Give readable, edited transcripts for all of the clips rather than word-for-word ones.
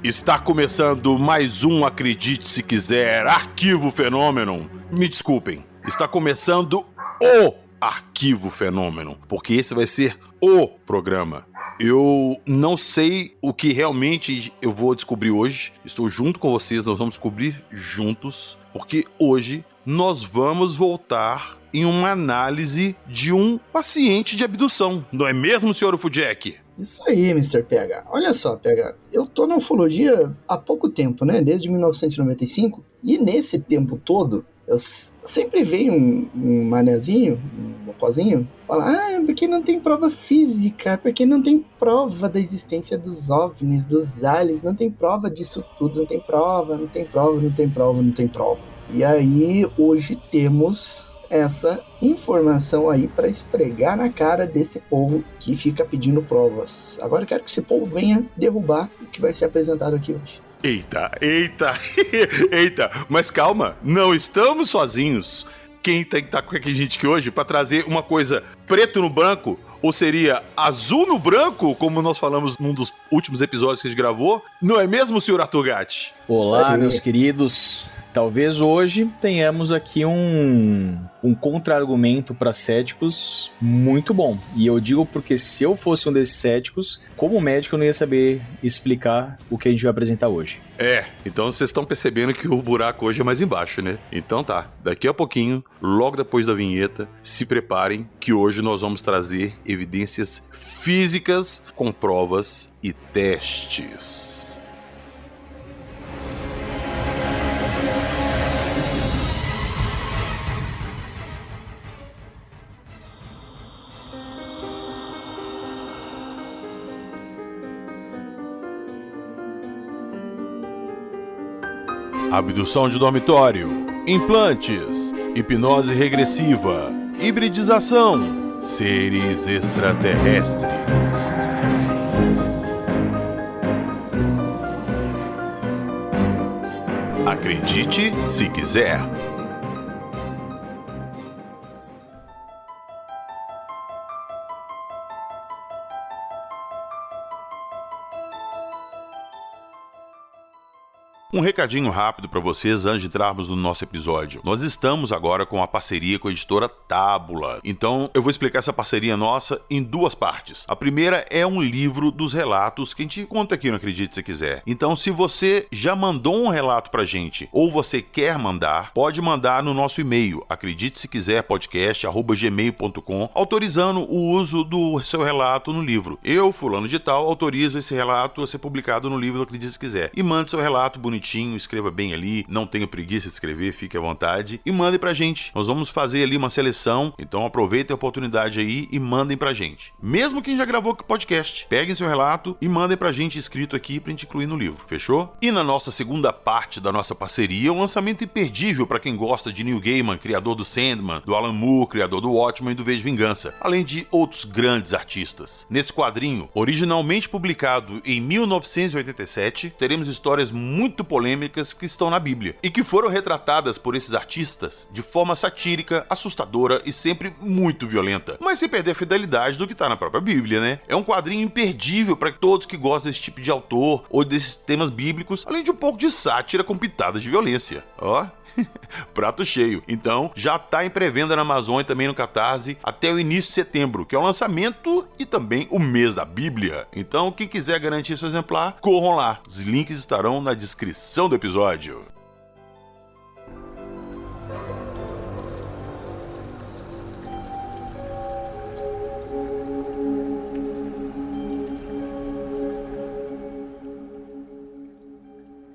Está começando mais um Acredite Se Quiser, Arquivo Fenômeno. Me desculpem, está começando o Arquivo Fenômeno, porque esse vai ser o programa. Eu não sei o que realmente eu vou descobrir hoje. Estou junto com vocês, nós vamos descobrir juntos, porque hoje nós vamos voltar em uma análise de um paciente de abdução. Não é mesmo, senhor Ufudjek? Isso aí, Mr. PH. Olha só, PH, eu tô na ufologia há pouco tempo, né? Desde 1995. E nesse tempo todo, eu sempre vejo um manezinho, um mocozinho, falar, porque não tem prova física, porque não tem prova da existência dos OVNIs, dos aliens, não tem prova disso tudo, não tem prova. E aí, hoje temos essa informação aí para esfregar na cara desse povo que fica pedindo provas. Agora eu quero que esse povo venha derrubar o que vai ser apresentado aqui hoje. Eita, mas calma, não estamos sozinhos. Quem tem que estar com a gente aqui hoje para trazer uma coisa preto no branco, ou seria azul no branco, como nós falamos num dos últimos episódios que a gente gravou, não é mesmo, senhor Arthur Gatti? Olá, meus queridos. Talvez hoje tenhamos aqui um contra-argumento para céticos muito bom. E eu digo porque se eu fosse um desses céticos, como médico eu não ia saber explicar o que a gente vai apresentar hoje. Então vocês estão percebendo que o buraco hoje é mais embaixo, né? Então tá, daqui a pouquinho, logo depois da vinheta, se preparem que hoje nós vamos trazer evidências físicas com provas e testes. Abdução de dormitório, implantes, hipnose regressiva, hibridização, seres extraterrestres. Acredite se quiser. Um recadinho rápido para vocês antes de entrarmos no nosso episódio. Nós estamos agora com uma parceria com a editora Tábula. Então eu vou explicar essa parceria nossa em duas partes. A primeira é um livro dos relatos que a gente conta aqui no Acredite Se Quiser. Então se você já mandou um relato pra gente ou você quer mandar, pode mandar no nosso e-mail acreditesequizerpodcast@gmail.com, autorizando o uso do seu relato no livro. Eu, fulano de tal, autorizo esse relato a ser publicado no livro do Acredite Se Quiser. E mande seu relato bonitinho, escreva bem ali, não tenha preguiça de escrever, fique à vontade e mandem pra gente. Nós vamos fazer ali uma seleção, então aproveitem a oportunidade aí e mandem pra gente. Mesmo quem já gravou podcast, peguem seu relato e mandem pra gente escrito aqui pra gente incluir no livro, fechou? E na nossa segunda parte da nossa parceria, um lançamento imperdível pra quem gosta de Neil Gaiman, criador do Sandman, do Alan Moore, criador do Watchmen e do V de Vingança, além de outros grandes artistas. Nesse quadrinho, originalmente publicado em 1987, teremos histórias muito polêmicas que estão na Bíblia e que foram retratadas por esses artistas de forma satírica, assustadora e sempre muito violenta, mas sem perder a fidelidade do que está na própria Bíblia, né? É um quadrinho imperdível para todos que gostam desse tipo de autor ou desses temas bíblicos, além de um pouco de sátira com pitadas de violência. Ó, prato cheio. Então, já tá em pré-venda na Amazon e também no Catarse até o início de setembro, que é o lançamento e também o mês da Bíblia. Então, quem quiser garantir seu exemplar, corram lá. Os links estarão na descrição do episódio.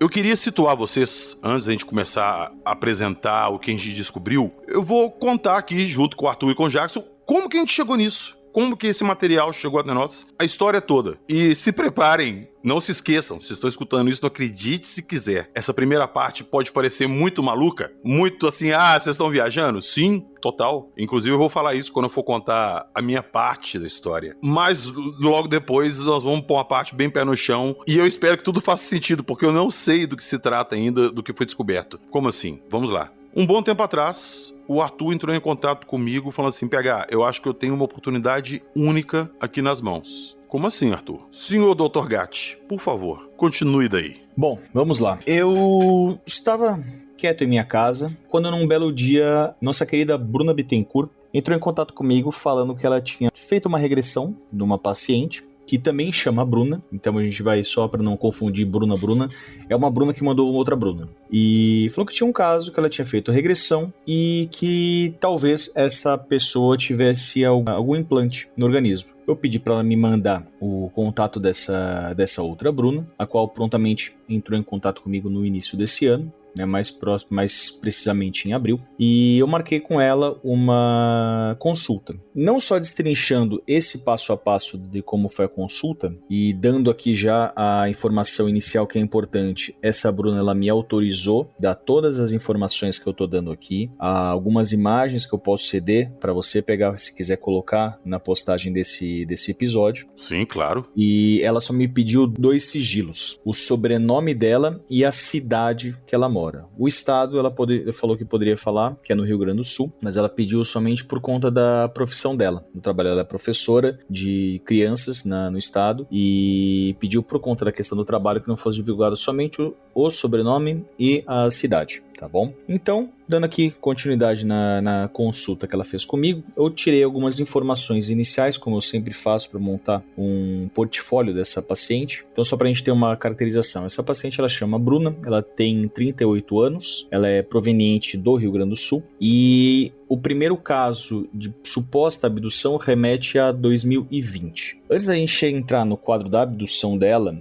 Eu queria situar vocês, antes da gente começar a apresentar o que a gente descobriu, eu vou contar aqui, junto com o Arthur e com o Jackson, como que a gente chegou nisso. Como que esse material chegou até nós, a história toda. E se preparem, não se esqueçam, se estão escutando isso, não acredite se quiser. Essa primeira parte pode parecer muito maluca, muito assim, vocês estão viajando? Sim, total. Inclusive eu vou falar isso quando eu for contar a minha parte da história. Mas logo depois nós vamos pôr uma parte bem pé no chão e eu espero que tudo faça sentido, porque eu não sei do que se trata ainda, do que foi descoberto. Como assim? Vamos lá. Um bom tempo atrás, o Arthur entrou em contato comigo falando assim, PH, eu acho que eu tenho uma oportunidade única aqui nas mãos. Como assim, Arthur? Senhor Dr. Gatti, por favor, continue daí. Bom, vamos lá. Eu estava quieto em minha casa quando num belo dia nossa querida Bruna Bittencourt entrou em contato comigo falando que ela tinha feito uma regressão de uma paciente que também chama Bruna, então a gente vai só para não confundir Bruna, é uma Bruna que mandou outra Bruna. E falou que tinha um caso que ela tinha feito regressão e que talvez essa pessoa tivesse algum implante no organismo. Eu pedi para ela me mandar o contato dessa outra Bruna, a qual prontamente entrou em contato comigo no início desse ano, né, mais precisamente em abril, e eu marquei com ela uma consulta. Não só destrinchando esse passo a passo de como foi a consulta, e dando aqui já a informação inicial que é importante, essa Bruna ela me autorizou a dar todas as informações que eu estou dando aqui, algumas imagens que eu posso ceder para você pegar se quiser colocar na postagem desse episódio. Sim, claro. E ela só me pediu 2 sigilos, o sobrenome dela e a cidade que ela mora. O estado, ela falou que poderia falar, que é no Rio Grande do Sul, mas ela pediu somente por conta da profissão dela. No trabalho, ela é professora de crianças no estado e pediu por conta da questão do trabalho que não fosse divulgado somente o sobrenome e a cidade. Tá bom? Então, dando aqui continuidade na consulta que ela fez comigo, eu tirei algumas informações iniciais, como eu sempre faço para montar um portfólio dessa paciente. Então, só para a gente ter uma caracterização. Essa paciente, ela chama Bruna, ela tem 38 anos, ela é proveniente do Rio Grande do Sul e o primeiro caso de suposta abdução remete a 2020. Antes da gente entrar no quadro da abdução dela,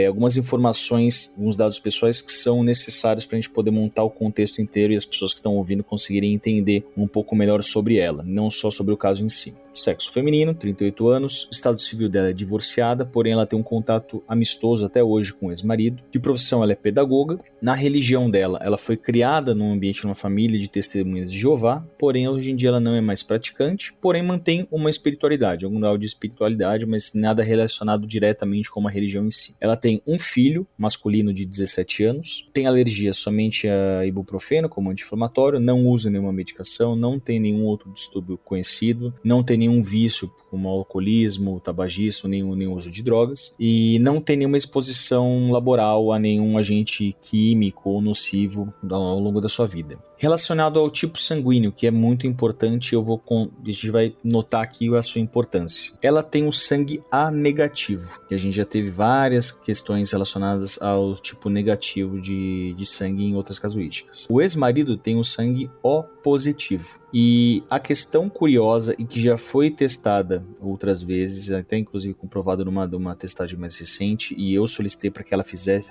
algumas informações, alguns dados pessoais que são necessários para a gente poder montar o contexto inteiro e as pessoas que estão ouvindo conseguirem entender um pouco melhor sobre ela, não só sobre o caso em si. Sexo feminino, 38 anos, estado civil dela é divorciada, porém ela tem um contato amistoso até hoje com o ex-marido. De profissão ela é pedagoga. Na religião dela, ela foi criada num ambiente, numa família de testemunhas de Jeová, porém hoje em dia ela não é mais praticante, porém mantém uma espiritualidade, algum grau de espiritualidade, mas nada relacionado diretamente com a religião em si. Ela tem um filho masculino de 17 anos, tem alergia somente a ibuprofeno como anti-inflamatório, não usa nenhuma medicação, não tem nenhum outro distúrbio conhecido, não tem nenhum vício como alcoolismo, tabagismo, nenhum uso de drogas e não tem nenhuma exposição laboral a nenhum agente químico ou nocivo ao longo da sua vida. Relacionado ao tipo sanguíneo, que é muito importante, a gente vai notar aqui a sua importância. Ela tem o sangue A negativo, e a gente já teve várias questões relacionadas ao tipo negativo de sangue em outras casuísticas. O ex-marido tem o sangue O positivo. E a questão curiosa e que já foi testada outras vezes, até inclusive comprovada numa testagem mais recente, e eu solicitei para que ela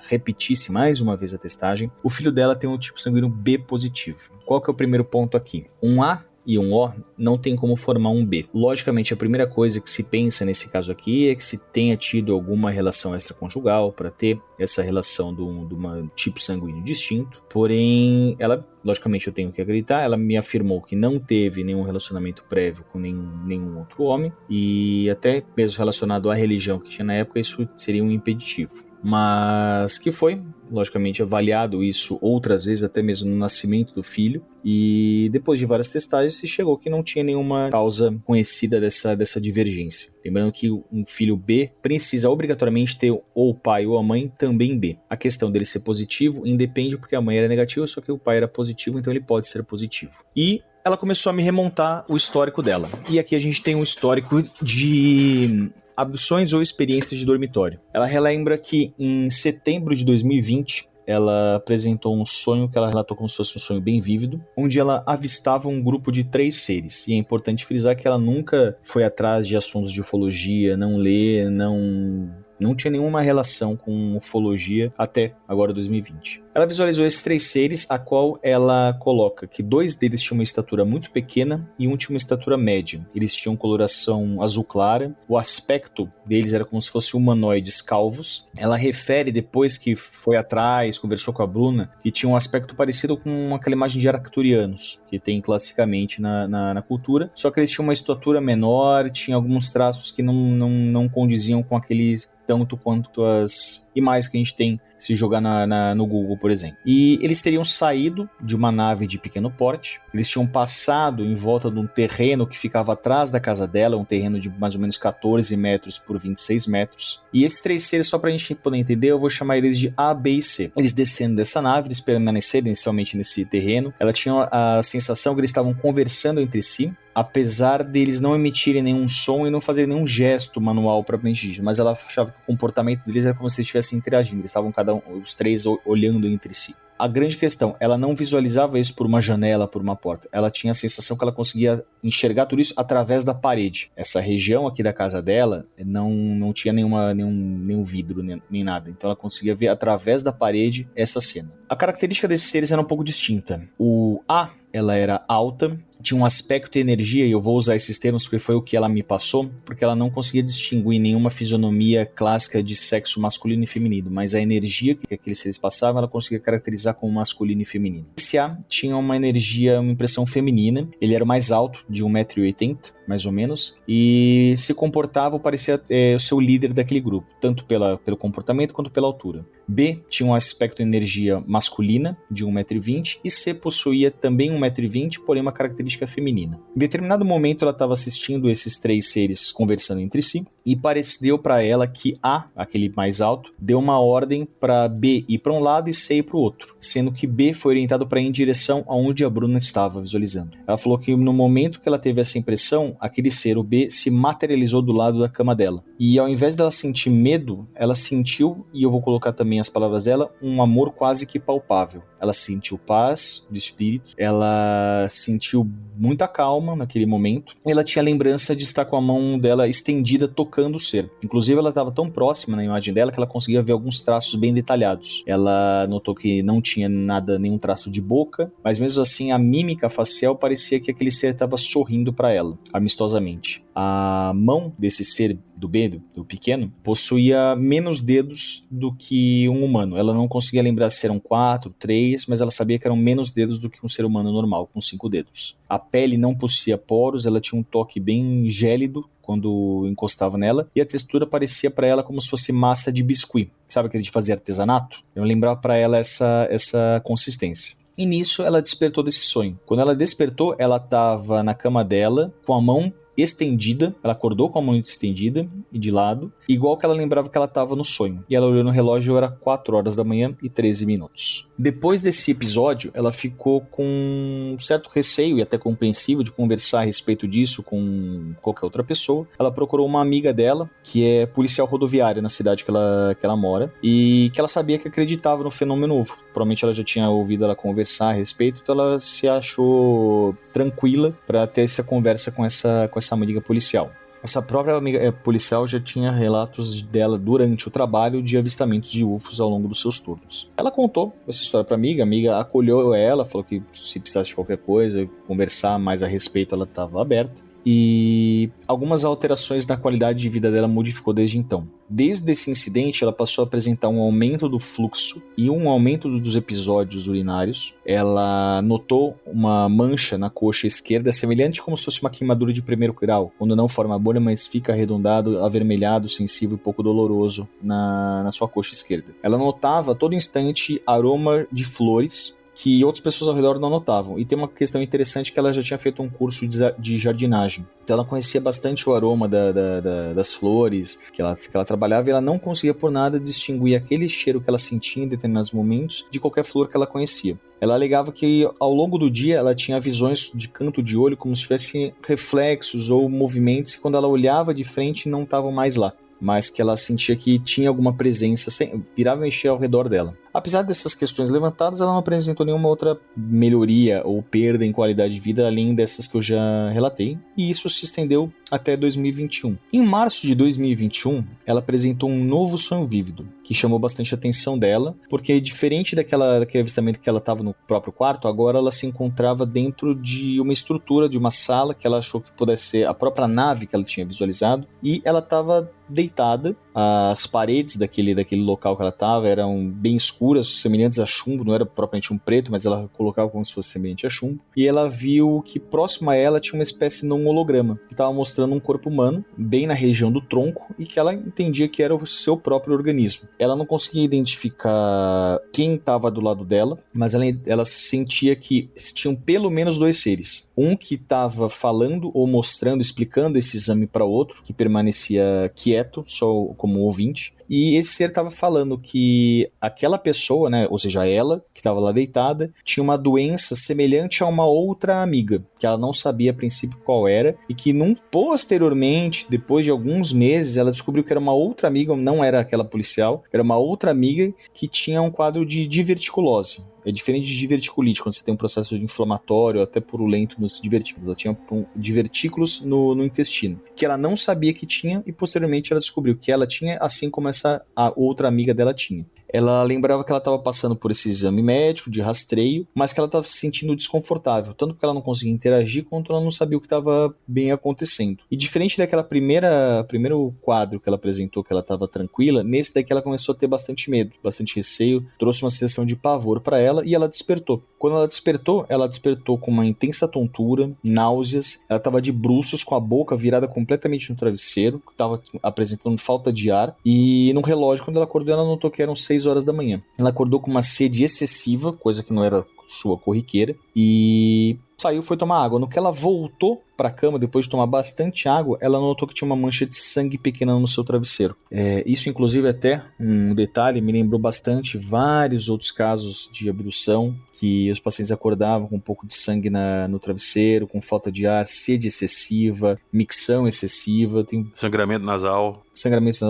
repetisse mais uma vez a testagem, o filho dela tem um tipo sanguíneo B positivo. Qual que é o primeiro ponto aqui? Um A e um O não tem como formar um B. Logicamente, a primeira coisa que se pensa nesse caso aqui é que se tenha tido alguma relação extraconjugal para ter essa relação de um tipo sanguíneo distinto. Porém, ela, logicamente eu tenho que acreditar, ela me afirmou que não teve nenhum relacionamento prévio com nenhum outro homem e até mesmo relacionado à religião que tinha na época, isso seria um impeditivo. Mas que foi, logicamente, avaliado isso outras vezes, até mesmo no nascimento do filho, e depois de várias testagens se chegou que não tinha nenhuma causa conhecida dessa divergência. Lembrando que um filho B precisa obrigatoriamente ter ou o pai ou a mãe também B. A questão dele ser positivo independe porque a mãe era negativa, só que o pai era positivo, então ele pode ser positivo. E ela começou a me remontar o histórico dela. E aqui a gente tem um histórico de abduções ou experiências de dormitório. Ela relembra que em setembro de 2020, ela apresentou um sonho que ela relatou como se fosse um sonho bem vívido, onde ela avistava um grupo de 3 seres. E é importante frisar que ela nunca foi atrás de assuntos de ufologia, não lê, não tinha nenhuma relação com ufologia até agora 2020. Ela visualizou esses 3 seres, a qual ela coloca que 2 deles tinham uma estatura muito pequena e um tinha uma estatura média. Eles tinham coloração azul clara, o aspecto deles era como se fossem humanoides calvos. Ela refere, depois que foi atrás, conversou com a Bruna, que tinha um aspecto parecido com aquela imagem de arcturianos, que tem classicamente na cultura, só que eles tinham uma estatura menor, tinha alguns traços que não condiziam com aqueles tanto quanto as imagens que a gente tem se jogar no Google, por exemplo. E eles teriam saído de uma nave de pequeno porte, eles tinham passado em volta de um terreno que ficava atrás da casa dela, um terreno de mais ou menos 14 metros por 26 metros. E esses 3 seres, só pra gente poder entender, eu vou chamar eles de A, B e C. Eles descendo dessa nave, eles permaneceram inicialmente nesse terreno. Ela tinha a sensação que eles estavam conversando entre si, apesar deles não emitirem nenhum som e não fazerem nenhum gesto manual propriamente dito, mas ela achava que o comportamento deles era como se eles estivessem interagindo, eles estavam os 3 olhando entre si. A grande questão, ela não visualizava isso por uma janela, por uma porta. Ela tinha a sensação que ela conseguia enxergar tudo isso através da parede. Essa região aqui da casa dela não tinha nenhum vidro, nem nada. Então ela conseguia ver através da parede essa cena. A característica desses seres era um pouco distinta. O A, ela era alta, tinha um aspecto e energia, e eu vou usar esses termos porque foi o que ela me passou, porque ela não conseguia distinguir nenhuma fisionomia clássica de sexo masculino e feminino, mas a energia que aqueles seres passavam, ela conseguia caracterizar como masculino e feminino. Esse A tinha uma energia, uma impressão feminina, ele era o mais alto, de 1,80 m, mais ou menos, e se comportava, parecia o seu líder daquele grupo, tanto pelo comportamento quanto pela altura. B tinha um aspecto de energia masculina, de 1,20 m, e C possuía também 1,20 m, porém uma característica feminina. Em determinado momento ela estava assistindo esses 3 seres conversando entre si, e pareceu para ela que A, aquele mais alto, deu uma ordem para B ir para um lado e C ir para o outro, sendo que B foi orientado para ir em direção aonde a Bruna estava visualizando. Ela falou que no momento que ela teve essa impressão, aquele ser, o B, se materializou do lado da cama dela. E ao invés dela sentir medo, ela sentiu, e eu vou colocar também as palavras dela, um amor quase que palpável. Ela sentiu paz do espírito, ela sentiu muita calma naquele momento, e ela tinha a lembrança de estar com a mão dela estendida tocando o ser. Inclusive ela estava tão próxima na imagem dela que ela conseguia ver alguns traços bem detalhados. Ela notou que não tinha nenhum traço de boca, mas mesmo assim a mímica facial parecia que aquele ser estava sorrindo para ela, amistosamente. A mão desse ser do B, do pequeno, possuía menos dedos do que um humano. Ela não conseguia lembrar se eram 4, 3, mas ela sabia que eram menos dedos do que um ser humano normal, com 5 dedos. A pele não possuía poros, ela tinha um toque bem gélido quando encostava nela, e a textura parecia para ela como se fosse massa de biscuit. Sabe aquele de fazer artesanato? Eu lembrava para ela essa consistência. E nisso ela despertou desse sonho. Quando ela despertou, ela estava na cama dela, com a mão estendida, ela acordou com a mão estendida e de lado, igual que ela lembrava que ela estava no sonho. E ela olhou no relógio, era 4 horas da manhã e 13 minutos. Depois desse episódio, ela ficou com um certo receio e até compreensivo de conversar a respeito disso com qualquer outra pessoa. Ela procurou uma amiga dela, que é policial rodoviária na cidade que ela mora, e que ela sabia que acreditava no fenômeno UFO. Provavelmente ela já tinha ouvido ela conversar a respeito, então ela se achou tranquila para ter essa conversa com essa amiga policial. Essa própria amiga policial já tinha relatos dela durante o trabalho de avistamentos de UFOs ao longo dos seus turnos. Ela contou essa história para a amiga acolheu ela, falou que se precisasse de qualquer coisa, conversar mais a respeito, ela estava aberta. E algumas alterações na qualidade de vida dela modificou desde então. Desde esse incidente, ela passou a apresentar um aumento do fluxo e um aumento dos episódios urinários. Ela notou uma mancha na coxa esquerda, semelhante como se fosse uma queimadura de primeiro grau, quando não forma bolha, mas fica arredondado, avermelhado, sensível e pouco doloroso na sua coxa esquerda. Ela notava a todo instante aroma de flores, que outras pessoas ao redor não notavam. E tem uma questão interessante, que ela já tinha feito um curso de jardinagem. Então ela conhecia bastante o aroma das flores que ela trabalhava, e ela não conseguia por nada distinguir aquele cheiro que ela sentia em determinados momentos de qualquer flor que ela conhecia. Ela alegava que ao longo do dia ela tinha visões de canto de olho, como se tivessem reflexos ou movimentos que quando ela olhava de frente não estavam mais lá, mas que ela sentia que tinha alguma presença, virava e mexia ao redor dela. Apesar dessas questões levantadas, ela não apresentou nenhuma outra melhoria ou perda em qualidade de vida, além dessas que eu já relatei, e isso se estendeu até 2021. Em março de 2021, ela apresentou um novo sonho vívido, que chamou bastante a atenção dela, porque diferente daquele avistamento que ela estava no próprio quarto, agora ela se encontrava dentro de uma estrutura, de uma sala, que ela achou que pudesse ser a própria nave que ela tinha visualizado, e ela estava deitada. As paredes daquele local que ela estava eram bem escuras, semelhantes a chumbo, não era propriamente um preto, mas ela colocava como se fosse semelhante a chumbo, e ela viu que próximo a ela tinha uma espécie de um holograma, que estava mostrando mostrando um corpo humano, bem na região do tronco, e que ela entendia que era o seu próprio organismo. Ela não conseguia identificar quem estava do lado dela, mas ela sentia que tinham pelo menos 2 seres. Um que estava falando ou mostrando, explicando esse exame para outro, que permanecia quieto, só como ouvinte. E esse ser estava falando que aquela pessoa, né, ou seja, ela, que estava lá deitada, tinha uma doença semelhante a uma outra amiga, que ela não sabia a princípio qual era, e que posteriormente, depois de alguns meses, ela descobriu que era uma outra amiga, não era aquela policial, era uma outra amiga que tinha um quadro de diverticulose. É diferente de diverticulite, quando você tem um processo inflamatório, até purulento nos divertículos. Ela tinha divertículos no intestino, que ela não sabia que tinha, e posteriormente ela descobriu que ela tinha, assim como a outra amiga dela tinha. Ela lembrava que ela estava passando por esse exame médico de rastreio, mas que ela estava se sentindo desconfortável, tanto porque ela não conseguia interagir, quanto ela não sabia o que estava bem acontecendo. E diferente daquela primeiro quadro que ela apresentou, que ela estava tranquila, nesse daqui ela começou a ter bastante medo, bastante receio, trouxe uma sensação de pavor para ela e ela despertou. Quando ela despertou com uma intensa tontura, náuseas, ela estava de bruços, com a boca virada completamente no travesseiro, estava apresentando falta de ar, e no relógio, quando ela acordou, ela notou que eram 6 horas da manhã. Ela acordou com uma sede excessiva, coisa que não era sua corriqueira, e saiu, foi tomar água. No que ela voltou para a cama, depois de tomar bastante água, ela notou que tinha uma mancha de sangue pequena no seu travesseiro. Isso, inclusive, até um detalhe, me lembrou bastante vários outros casos de abdução, que os pacientes acordavam com um pouco de sangue no travesseiro, com falta de ar, sede excessiva, micção excessiva, tem sangramento nasal,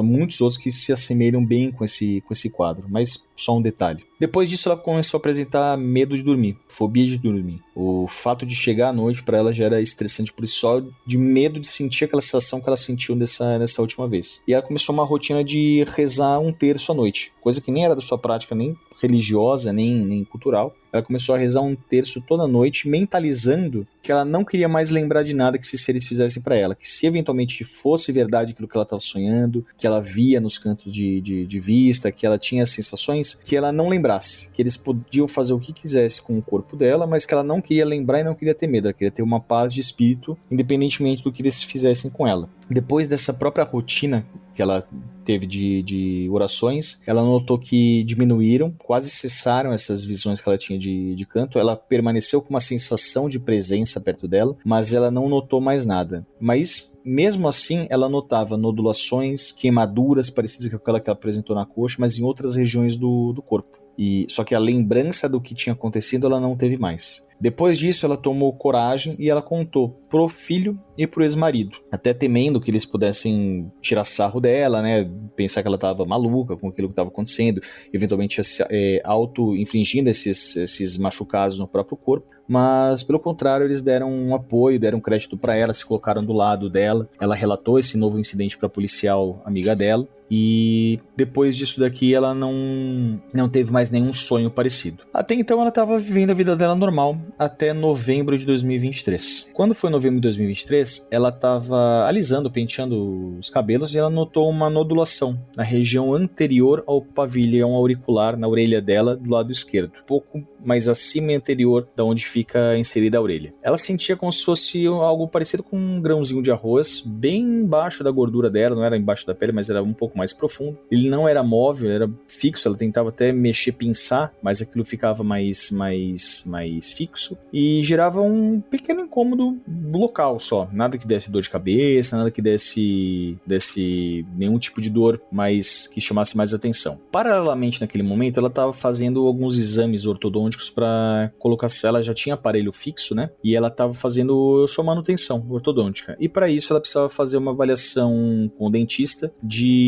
muitos outros que se assemelham bem com esse quadro, mas só um detalhe. Depois disso, ela começou a apresentar medo de dormir, fobia de dormir. O fato de chegar à noite para ela já era estressante por si só, de medo de sentir aquela sensação que ela sentiu nessa última vez. E ela começou uma rotina de rezar 1/3 à noite, coisa que nem era da sua prática, nem religiosa, nem cultural. Ela começou a rezar 1/3 toda noite, mentalizando que ela não queria mais lembrar de nada que esses seres fizessem para ela, que se eventualmente fosse verdade aquilo que ela estava sonhando, que ela via nos cantos de vista, que ela tinha sensações, que ela não lembrasse, que eles podiam fazer o que quisesse com o corpo dela, mas que ela não queria lembrar e não queria ter medo, ela queria ter uma paz de espírito, independentemente do que eles fizessem com ela. Depois dessa própria rotina que ela teve de orações, ela notou que diminuíram, quase cessaram essas visões que ela tinha de canto. Ela permaneceu com uma sensação de presença perto dela, mas ela não notou mais nada. Mas mesmo assim, ela notava nodulações, queimaduras parecidas com aquela que ela apresentou na coxa, mas em outras regiões do corpo. Só que a lembrança do que tinha acontecido ela não teve mais. Depois disso, ela tomou coragem e ela contou pro filho e pro ex-marido, até temendo que eles pudessem tirar sarro dela, né, pensar que ela estava maluca com aquilo que estava acontecendo, eventualmente auto-infligindo esses machucados no próprio corpo. Mas, pelo contrário, eles deram um apoio, deram crédito para ela, se colocaram do lado dela. Ela relatou esse novo incidente para a policial amiga dela. E depois disso daqui ela não teve mais nenhum sonho parecido. Até então ela estava vivendo a vida dela normal até novembro de 2023. Quando foi novembro de 2023, ela estava alisando, penteando os cabelos, e ela notou uma nodulação na região anterior ao pavilhão auricular, na orelha dela, do lado esquerdo, um pouco mais acima e anterior da onde fica inserida a orelha. Ela sentia como se fosse algo parecido com um grãozinho de arroz, bem embaixo da gordura dela, não era embaixo da pele, mas era um pouco mais profundo. Ele não era móvel, era fixo, ela tentava até mexer, pinçar, mas aquilo ficava mais fixo, e gerava um pequeno incômodo local só, nada que desse dor de cabeça, nada que desse nenhum tipo de dor, mas que chamasse mais atenção. Paralelamente, naquele momento, ela estava fazendo alguns exames ortodônticos para colocar, ela já tinha aparelho fixo, né, e ela estava fazendo sua manutenção ortodôntica, e para isso ela precisava fazer uma avaliação com o dentista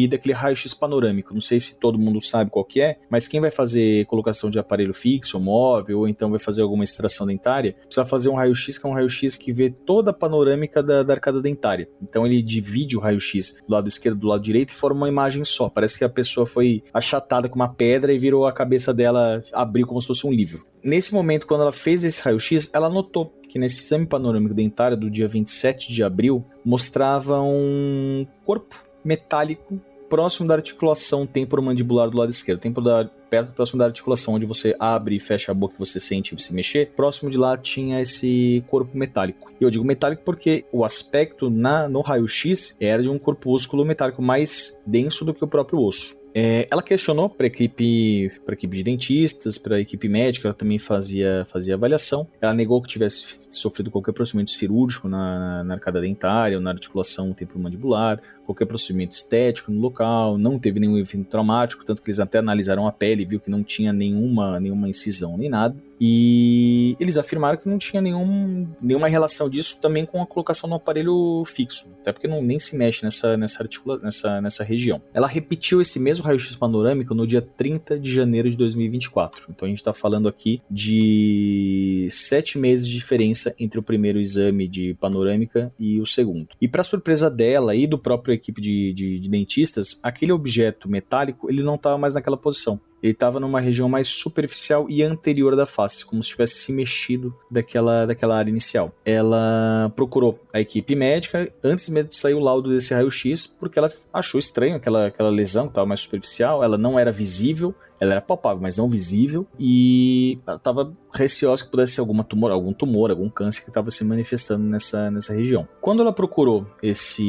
daquele raio-x panorâmico. Não sei se todo mundo sabe qual que é, mas quem vai fazer colocação de aparelho fixo, móvel, ou então vai fazer alguma extração dentária, precisa fazer um raio-x, que é um raio-x que vê toda a panorâmica da arcada dentária. Então ele divide o raio-x do lado esquerdo, do lado direito, e forma uma imagem só. Parece que a pessoa foi achatada com uma pedra e virou a cabeça dela, abriu como se fosse um livro. Nesse momento, quando ela fez esse raio-x, ela notou que nesse exame panorâmico dentário do dia 27 de abril, mostrava um corpo metálico próximo da articulação temporomandibular do lado esquerdo, próximo da articulação onde você abre e fecha a boca e você sente se mexer, próximo de lá tinha esse corpo metálico. E eu digo metálico porque o aspecto no raio-x era de um corpúsculo metálico mais denso do que o próprio osso. Ela questionou para a equipe de dentistas, para a equipe médica, ela também fazia avaliação. Ela negou que tivesse sofrido qualquer procedimento cirúrgico na arcada dentária ou na articulação temporomandibular, qualquer procedimento estético no local, não teve nenhum evento traumático, tanto que eles até analisaram a pele e viu que não tinha nenhuma incisão nem nada. E eles afirmaram que não tinha nenhuma relação disso também com a colocação no aparelho fixo, até porque nem se mexe nessa região. Ela repetiu esse mesmo raio-x panorâmico no dia 30 de janeiro de 2024. Então a gente está falando aqui de 7 meses de diferença entre o primeiro exame de panorâmica e o segundo. E para surpresa dela e do próprio equipe de dentistas, aquele objeto metálico ele não estava mais naquela posição. Ele estava numa região mais superficial e anterior da face, como se tivesse se mexido daquela área inicial. Ela procurou a equipe médica antes mesmo de sair o laudo desse raio-x, porque ela achou estranho aquela lesão que estava mais superficial, ela não era visível, ela era palpável, mas não visível, e ela estava receosa que pudesse ser algum tumor, algum câncer que estava se manifestando nessa região. Quando ela procurou essa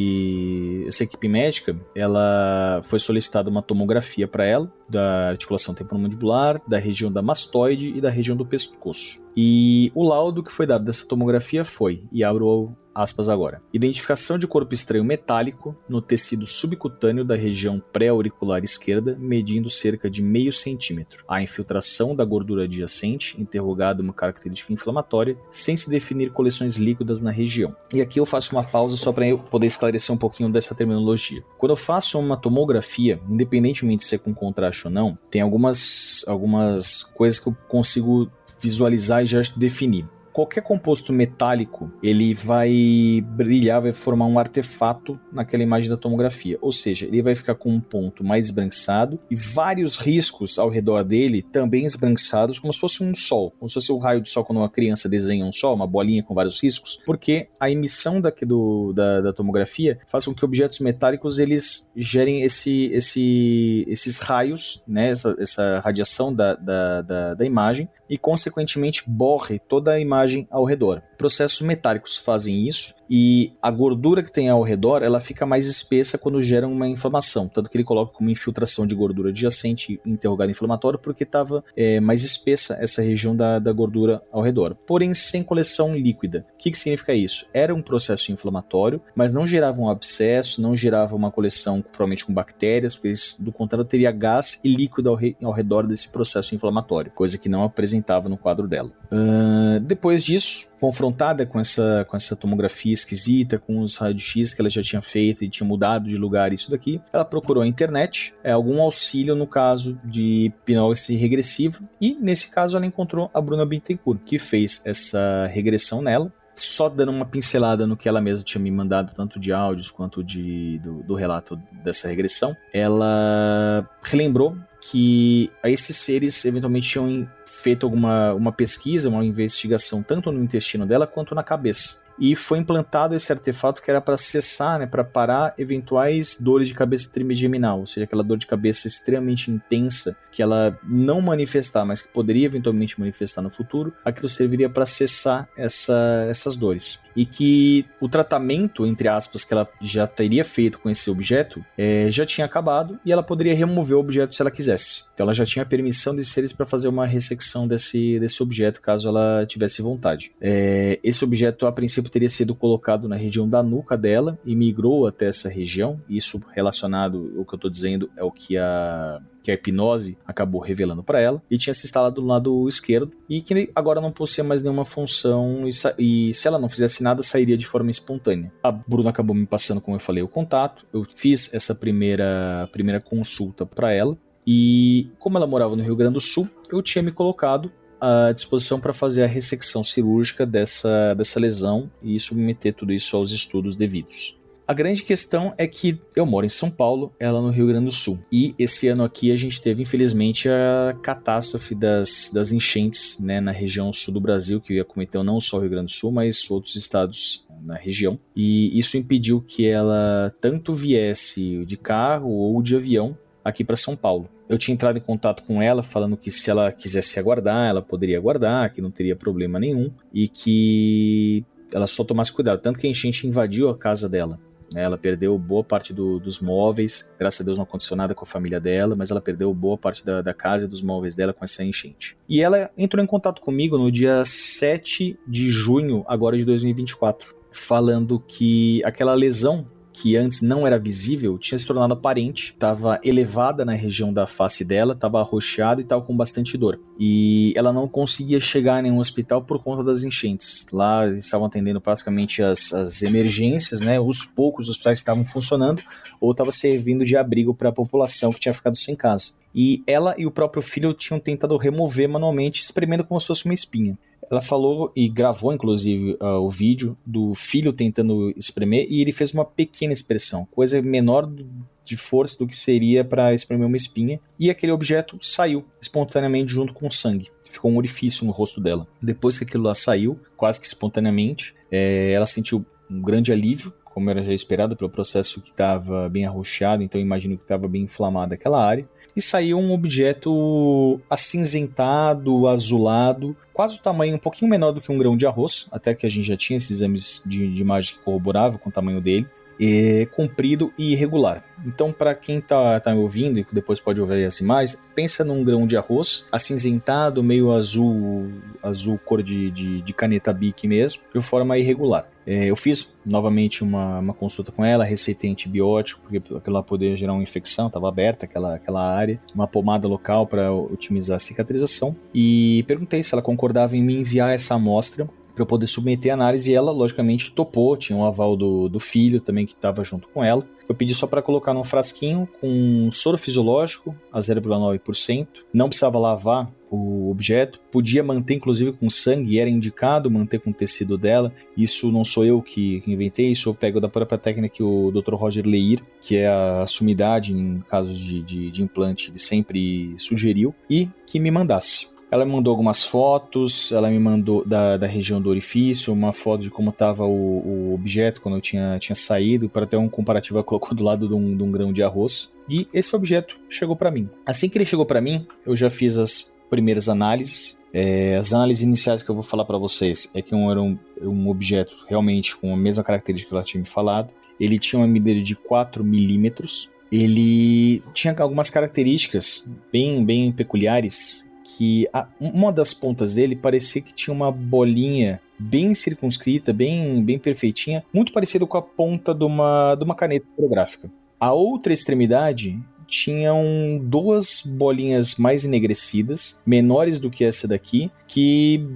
equipe médica, ela foi solicitada uma tomografia para ela, da articulação temporomandibular, da região da mastoide e da região do pescoço. E o laudo que foi dado dessa tomografia foi, e abro aspas agora, identificação de corpo estranho metálico no tecido subcutâneo da região pré-auricular esquerda, medindo cerca de 0,5 centímetro. A infiltração da gordura adjacente, interrogado uma característica inflamatória, sem se definir coleções líquidas na região. E aqui eu faço uma pausa só para eu poder esclarecer um pouquinho dessa terminologia. Quando eu faço uma tomografia, independentemente de ser com contraste ou não, tem algumas coisas que eu consigo visualizar e já definir. Qualquer composto metálico, ele vai brilhar, vai formar um artefato naquela imagem da tomografia. Ou seja, ele vai ficar com um ponto mais esbranquiçado e vários riscos ao redor dele também esbranquiçados, como se fosse um sol. Como se fosse o raio do sol quando uma criança desenha um sol, uma bolinha com vários riscos. Porque a emissão da tomografia faz com que objetos metálicos eles gerem esses raios, né, essa radiação da imagem e, consequentemente, borre toda a imagem ao redor. Processos metálicos fazem isso e a gordura que tem ao redor ela fica mais espessa quando gera uma inflamação, tanto que ele coloca como infiltração de gordura adjacente interrogado inflamatório porque estava mais espessa essa região da gordura ao redor, porém sem coleção líquida. O que significa isso? Era um processo inflamatório, mas não gerava um abscesso, não gerava uma coleção provavelmente com bactérias, porque do contrário teria gás e líquido ao redor desse processo inflamatório, coisa que não apresentava no quadro dela. Depois disso, confrontada com essa tomografia esquisita, com os raios-x que ela já tinha feito e tinha mudado de lugar, isso daqui, ela procurou a internet, algum auxílio no caso de hipnose regressiva, e nesse caso ela encontrou a Bruna Bittencourt, que fez essa regressão nela. Só dando uma pincelada no que ela mesma tinha me mandado, tanto de áudios quanto do relato dessa regressão, ela relembrou que esses seres eventualmente tinham feito uma pesquisa, uma investigação tanto no intestino dela quanto na cabeça. E foi implantado esse artefato que era para cessar, né, para parar eventuais dores de cabeça trigeminal, ou seja, aquela dor de cabeça extremamente intensa que ela não manifestar, mas que poderia eventualmente manifestar no futuro. Aquilo serviria para cessar essas dores. E que o tratamento, entre aspas, que ela já teria feito com esse objeto já tinha acabado e ela poderia remover o objeto se ela quisesse. Então ela já tinha a permissão desses seres para fazer uma ressecção desse objeto caso ela tivesse vontade. Esse objeto a princípio teria sido colocado na região da nuca dela e migrou até essa região. Isso relacionado, o que eu estou dizendo, é o que a hipnose acabou revelando para ela, e tinha se instalado do lado esquerdo e que agora não possuía mais nenhuma função e se ela não fizesse nada, sairia de forma espontânea. A Bruna acabou me passando, como eu falei, o contato. Eu fiz essa primeira consulta para ela e como ela morava no Rio Grande do Sul, eu tinha me colocado à disposição para fazer a ressecção cirúrgica dessa lesão e submeter tudo isso aos estudos devidos. A grande questão é que eu moro em São Paulo, ela no Rio Grande do Sul. E esse ano aqui a gente teve, infelizmente, a catástrofe das enchentes, né, na região sul do Brasil, que acometeu não só o Rio Grande do Sul, mas outros estados na região, e isso impediu que ela tanto viesse de carro ou de avião aqui para São Paulo. Eu tinha entrado em contato com ela falando que se ela quisesse aguardar, ela poderia aguardar, que não teria problema nenhum e que ela só tomasse cuidado, tanto que a enchente invadiu a casa dela. Ela perdeu boa parte dos móveis, graças a Deus não aconteceu nada com a família dela, mas ela perdeu boa parte da casa e dos móveis dela com essa enchente. E ela entrou em contato comigo no dia 7 de junho, agora de 2024, falando que aquela lesão que antes não era visível, tinha se tornado aparente, estava elevada na região da face dela, estava arroxeada e estava com bastante dor. E ela não conseguia chegar em nenhum hospital por conta das enchentes. Lá estavam atendendo praticamente as emergências, né? Os poucos hospitais estavam funcionando ou estava servindo de abrigo para a população que tinha ficado sem casa. E ela e o próprio filho tinham tentado remover manualmente, espremendo como se fosse uma espinha. Ela falou e gravou, inclusive, o vídeo do filho tentando espremer e ele fez uma pequena expressão, coisa menor de força do que seria para espremer uma espinha, e aquele objeto saiu espontaneamente junto com o sangue. Ficou um orifício no rosto dela. Depois que aquilo lá saiu, quase que espontaneamente, ela sentiu um grande alívio, como era já esperado pelo processo que estava bem arroxeado, então eu imagino que estava bem inflamada aquela área. E saiu um objeto acinzentado, azulado, quase o tamanho um pouquinho menor do que um grão de arroz, até que a gente já tinha esses exames de imagem que corroboravam com o tamanho dele, comprido e irregular. Então, para quem tá me ouvindo e que depois pode ouvir as imagens, pensa num grão de arroz, acinzentado, meio azul cor de caneta Bic mesmo, de forma irregular. Eu fiz novamente uma consulta com ela, receitei antibiótico, porque aquilo lá poderia gerar uma infecção, estava aberta aquela área, uma pomada local para otimizar a cicatrização, e perguntei se ela concordava em me enviar essa amostra para eu poder submeter a análise, e ela, logicamente, topou. Tinha um aval do filho também que estava junto com ela. Eu pedi só para colocar num frasquinho com soro fisiológico a 0,9%, não precisava lavar o objeto, podia manter inclusive com sangue, e era indicado manter com o tecido dela. Isso não sou eu que inventei, isso eu pego da própria técnica que o Dr. Roger Leir, que é a sumidade em casos de implante, ele sempre sugeriu, e que me mandasse. Ela me mandou algumas fotos, ela me mandou da região do orifício, uma foto de como estava o objeto quando eu tinha saído, para ter um comparativo, ela colocou do lado de um grão de arroz. E esse objeto chegou para mim. Assim que ele chegou para mim, eu já fiz as primeiras análises. As análises iniciais que eu vou falar para vocês é que era um objeto realmente com a mesma característica que ela tinha me falado. Ele tinha uma medida de 4 milímetros. Ele tinha algumas características bem peculiares, que uma das pontas dele parecia que tinha uma bolinha bem circunscrita, bem perfeitinha, muito parecido com a ponta de uma caneta fotográfica. A outra extremidade tinham 2 bolinhas mais enegrecidas, menores do que essa daqui, que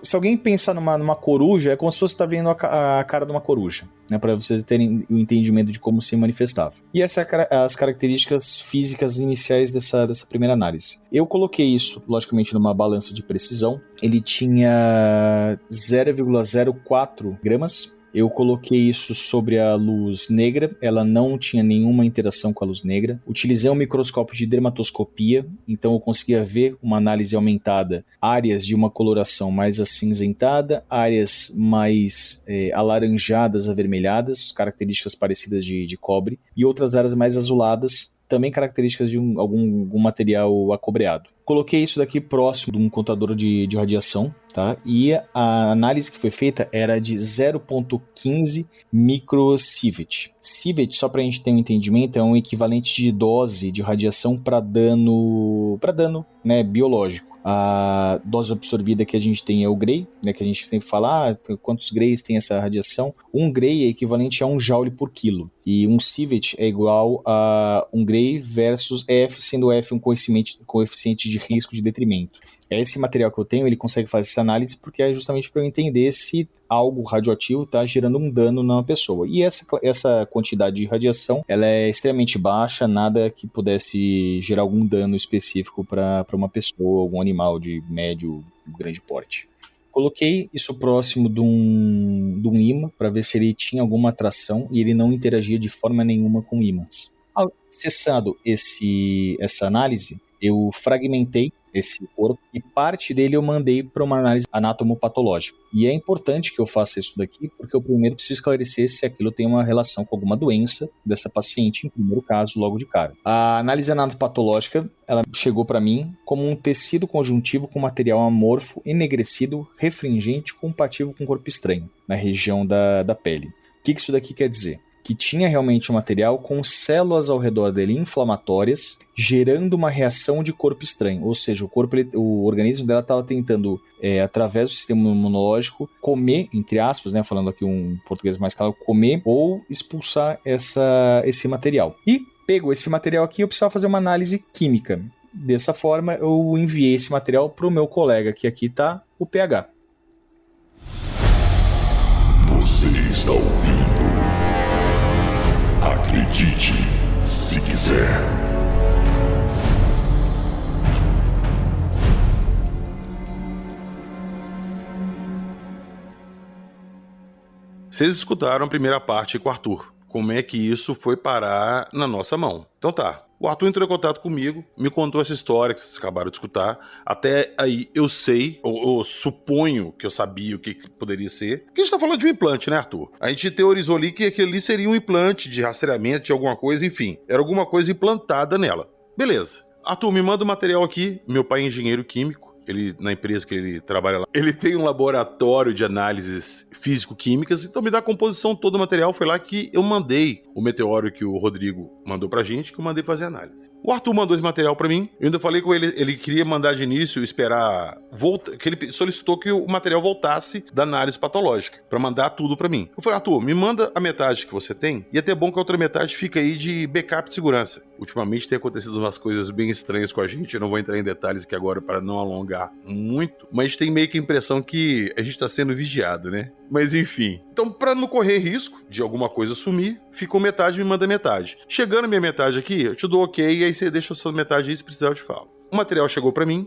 se alguém pensar numa coruja, é como se você está vendo a cara de uma coruja, né, para vocês terem o entendimento de como se manifestava. E essas são as características físicas iniciais dessa primeira análise. Eu coloquei isso, logicamente, numa balança de precisão. Ele tinha 0,04 gramas. Eu coloquei isso sobre a luz negra, ela não tinha nenhuma interação com a luz negra. Utilizei um microscópio de dermatoscopia, então eu conseguia ver uma análise aumentada, áreas de uma coloração mais acinzentada, áreas mais alaranjadas, avermelhadas, características parecidas de cobre, e outras áreas mais azuladas, também características de algum material acobreado. Coloquei isso daqui próximo de um contador de radiação, tá? E a análise que foi feita era de 0,15 microsievert. Sievert, só para a gente ter um entendimento, é um equivalente de dose de radiação para dano, né, biológico. A dose absorvida que a gente tem é o Gray, né, que a gente sempre fala, quantos Grays tem essa radiação? 1 Gray é equivalente a 1 joule por quilo. E 1 sievert é igual a 1 Gray versus F, sendo F um coeficiente de risco de detrimento. Esse material que eu tenho, ele consegue fazer essa análise porque é justamente para eu entender se algo radioativo está gerando um dano na pessoa. E essa quantidade de radiação, ela é extremamente baixa, nada que pudesse gerar algum dano específico para uma pessoa, algum animal de médio, grande porte. Coloquei isso próximo de um ímã para ver se ele tinha alguma atração, e ele não interagia de forma nenhuma com ímãs. Acessado essa análise, eu fragmentei esse corpo, e parte dele eu mandei para uma análise anatomopatológica. E é importante que eu faça isso daqui, porque eu primeiro preciso esclarecer se aquilo tem uma relação com alguma doença dessa paciente, em primeiro caso, logo de cara. A análise anatomopatológica, ela chegou para mim como um tecido conjuntivo com material amorfo, enegrecido, refringente, compatível com corpo estranho, na região da pele. O que isso daqui quer dizer? Que tinha realmente um material com células ao redor dele inflamatórias, gerando uma reação de corpo estranho. Ou seja, o organismo dela estava tentando, através do sistema imunológico, comer, entre aspas, né, falando aqui um português mais claro, comer ou expulsar esse material. E pegou esse material aqui, eu precisava fazer uma análise química. Dessa forma, eu enviei esse material para o meu colega, que aqui está o PH. Você está ouvindo? Acredite, se quiser. Vocês escutaram a primeira parte com o Arthur. Como é que isso foi parar na nossa mão? Então tá. O Arthur entrou em contato comigo, me contou essa história que vocês acabaram de escutar. Até aí eu sei, ou suponho que eu sabia o que poderia ser. Porque a gente tá falando de um implante, né, Arthur? A gente teorizou ali que aquele ali seria um implante de rastreamento de alguma coisa, enfim. Era alguma coisa implantada nela. Beleza. Arthur, me manda o material aqui. Meu pai é engenheiro químico. Ele, na empresa que ele trabalha lá, ele tem um laboratório de análises físico-químicas, então me dá a composição todo o material. Foi lá que eu mandei o meteoro que o Rodrigo mandou pra gente, que eu mandei fazer análise. O Arthur mandou esse material pra mim, eu ainda falei com ele, ele queria mandar de início, esperar, que ele solicitou que o material voltasse da análise patológica, pra mandar tudo pra mim. Eu falei, Arthur, me manda a metade que você tem, e até bom que a outra metade fica aí de backup de segurança. Ultimamente tem acontecido umas coisas bem estranhas com a gente, eu não vou entrar em detalhes aqui agora para não alongar muito, mas tem meio que a impressão que a gente tá sendo vigiado, né? Mas enfim. Então, pra não correr risco de alguma coisa sumir, ficou metade, me manda metade. Chegando a minha metade aqui, eu te dou ok, e aí você deixa a sua metade aí, se precisar eu te falo. O material chegou pra mim,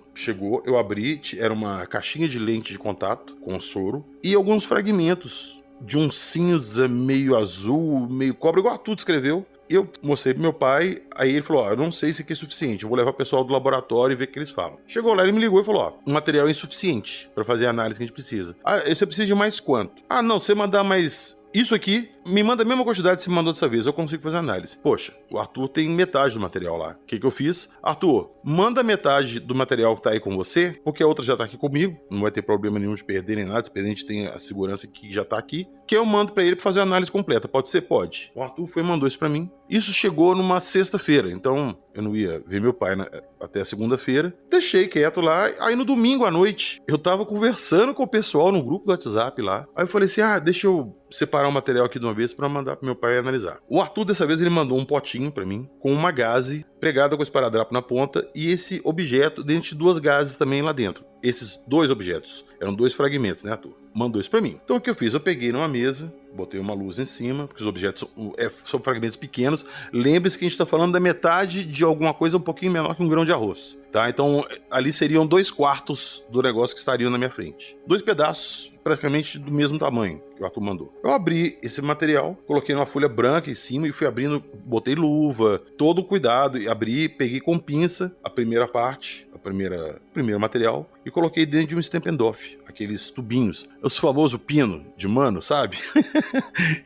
eu abri, era uma caixinha de lente de contato com soro e alguns fragmentos de um cinza meio azul, meio cobre, igual a tudo escreveu. Eu mostrei pro meu pai, aí ele falou, eu não sei se aqui é suficiente, eu vou levar o pessoal do laboratório e ver o que eles falam. Chegou lá, ele me ligou e falou, o material é insuficiente para fazer a análise que a gente precisa. Ah, você precisa de mais quanto? Ah, não, você mandar mais isso aqui, me manda a mesma quantidade que você me mandou dessa vez, eu consigo fazer a análise. Poxa, o Arthur tem metade do material lá. O que eu fiz? Arthur, manda metade do material que tá aí com você, porque a outra já tá aqui comigo, não vai ter problema nenhum de perder nem nada, se perder a gente tem a segurança que já tá aqui, que eu mando pra ele pra fazer a análise completa. Pode ser? Pode. O Arthur foi e mandou isso pra mim. Isso chegou numa sexta-feira, então eu não ia ver meu pai até a segunda-feira. Deixei quieto lá, aí no domingo à noite, eu tava conversando com o pessoal no grupo do WhatsApp lá. Aí eu falei assim, deixa eu separar o material aqui de uma vez pra mandar pro meu pai analisar. O Arthur, dessa vez, ele mandou um potinho pra mim, com uma gaze pregada com esparadrapo na ponta e esse objeto dentro de duas gases também lá dentro. Esses dois objetos, eram 2 fragmentos, né, Arthur? Mandou isso pra mim. Então o que eu fiz? Eu peguei numa mesa, botei uma luz em cima, porque os objetos são fragmentos pequenos. Lembre-se que a gente tá falando da metade de alguma coisa um pouquinho menor que um grão de arroz, tá? Então ali seriam 2/4 do negócio que estariam na minha frente. 2 pedaços praticamente do mesmo tamanho que o Arthur mandou. Eu abri esse material, coloquei numa folha branca em cima e fui abrindo, botei luva, todo o cuidado, e abri, peguei com pinça a primeira parte, o primeiro material, e coloquei dentro de um Stempendorf, aqueles tubinhos, os famosos pino de mano, sabe?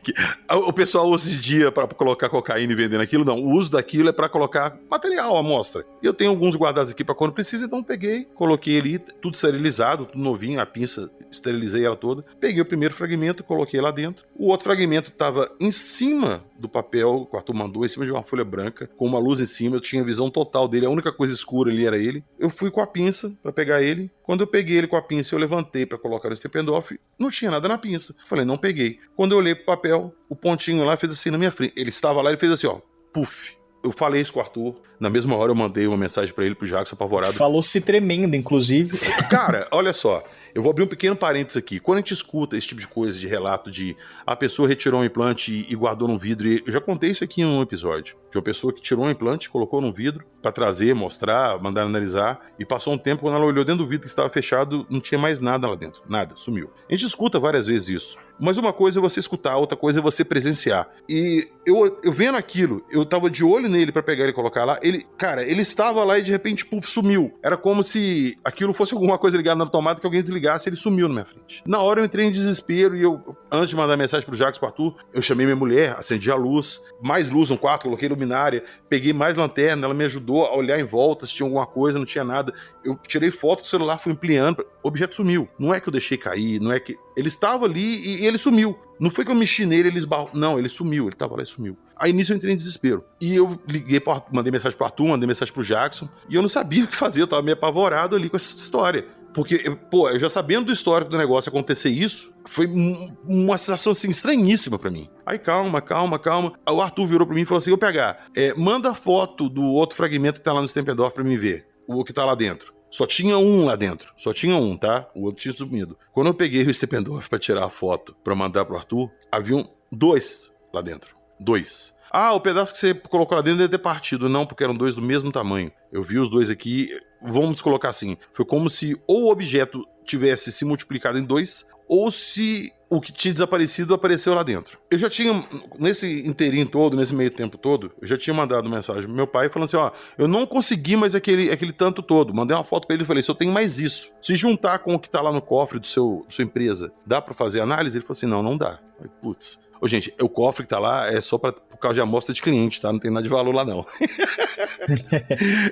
Que o pessoal usa esse dia para colocar cocaína e vender aquilo, não, o uso daquilo é para colocar material, amostra. Eu tenho alguns guardados aqui para quando precisa, então peguei, coloquei ali, tudo esterilizado, tudo novinho, a pinça, esterilizei ela toda, peguei o primeiro fragmento, coloquei lá dentro, o outro fragmento estava em cima do papel que o Arthur mandou, em cima de uma folha branca, com uma luz em cima, eu tinha a visão total dele, a única coisa escura ali era ele. Eu fui com a pinça para pegar ele, quando eu peguei ele com a pinça, eu levantei para colocar no Stempendorf, não tinha nada na pinça. Falei, não peguei. Quando eu olhei pro papel, o pontinho lá fez assim na minha frente. Ele estava lá e fez assim, ó, puf. Eu falei isso com o Arthur, na mesma hora eu mandei uma mensagem pra ele, pro Jackson apavorado. Falou-se tremendo, inclusive. Cara, olha só, eu vou abrir um pequeno parênteses aqui. Quando a gente escuta esse tipo de coisa, de relato de a pessoa retirou um implante e guardou num vidro, eu já contei isso aqui em um episódio, de uma pessoa que tirou um implante, colocou num vidro pra trazer, mostrar, mandar analisar, e passou um tempo, quando ela olhou dentro do vidro que estava fechado, não tinha mais nada lá dentro, nada, sumiu. A gente escuta várias vezes isso, mas uma coisa é você escutar, outra coisa é você presenciar. E eu vendo aquilo, eu tava de olho nele pra pegar ele e colocar lá, ele estava lá e de repente, puf, sumiu. Era como se aquilo fosse alguma coisa ligada na tomada que alguém desligasse e ele sumiu na minha frente. Na hora eu entrei em desespero e antes de mandar mensagem pro Jacques e pro Arthur, eu chamei minha mulher, acendi a luz, mais luz no quarto, coloquei luminária, peguei mais lanterna, ela me ajudou a olhar em volta se tinha alguma coisa, não tinha nada. Eu tirei foto do celular, fui ampliando, o objeto sumiu. Não é que eu deixei cair, não é que... Ele estava ali e ele sumiu. Não foi que eu mexi nele, ele esbarrou. Não, ele sumiu, ele tava lá e sumiu. Aí nisso eu entrei em desespero. E eu liguei, mandei mensagem pro Arthur, mandei mensagem pro Jackson, e eu não sabia o que fazer, eu tava meio apavorado ali com essa história. Porque, eu já sabendo do histórico do negócio acontecer isso, foi uma sensação assim estranhíssima pra mim. Aí calma. Aí o Arthur virou pra mim e falou assim, ô PH, manda a foto do outro fragmento que tá lá no Stempendorf pra mim ver, o que tá lá dentro. Só tinha um lá dentro. Só tinha um, tá? O outro tinha sumido. Quando eu peguei o Stempendorf pra tirar a foto, pra mandar pro Arthur, haviam 2 lá dentro. 2. Ah, o pedaço que você colocou lá dentro deve ter partido. Não, porque eram 2 do mesmo tamanho. Eu vi os 2 aqui, vamos colocar assim. Foi como se ou o objeto tivesse se multiplicado em 2, ou se o que tinha desaparecido apareceu lá dentro. Eu já tinha, nesse inteirinho todo, nesse meio tempo todo, eu já tinha mandado mensagem pro meu pai falando assim, ó, eu não consegui mais aquele tanto todo. Mandei uma foto pra ele e falei, só tem mais isso. Se juntar com o que tá lá no cofre da sua empresa, dá pra fazer análise? Ele falou assim, não dá. Aí, putz. Ô, gente, o cofre que tá lá é só por causa de amostra de cliente, tá? Não tem nada de valor lá, não.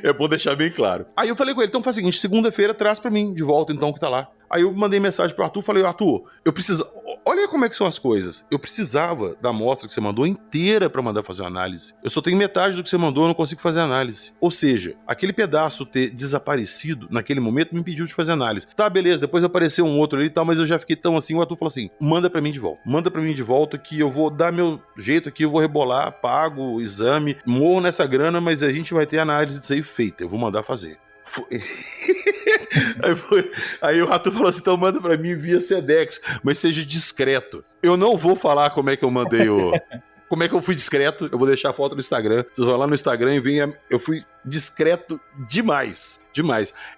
É bom deixar bem claro. Aí eu falei com ele, então faz o seguinte, segunda-feira traz pra mim de volta, então, o que tá lá. Aí eu mandei mensagem pro Arthur, falei, Arthur, eu preciso... Olha como é que são as coisas. Eu precisava da amostra que você mandou inteira pra mandar fazer uma análise. Eu só tenho metade do que você mandou, eu não consigo fazer análise. Ou seja, aquele pedaço ter desaparecido naquele momento me impediu de fazer análise. Tá, beleza, depois apareceu um outro ali e tal, mas eu já fiquei tão assim, o Arthur falou assim, manda pra mim de volta. Manda pra mim de volta que eu vou dar meu jeito aqui, eu vou rebolar, pago o exame, morro nessa grana, mas a gente vai ter análise disso aí feita. Eu vou mandar fazer. Aí o Arthur falou assim, então manda pra mim via Sedex, mas seja discreto. Eu não vou falar como é que eu mandei como é que eu fui discreto, eu vou deixar a foto no Instagram, vocês vão lá no Instagram e veem, eu fui discreto demais.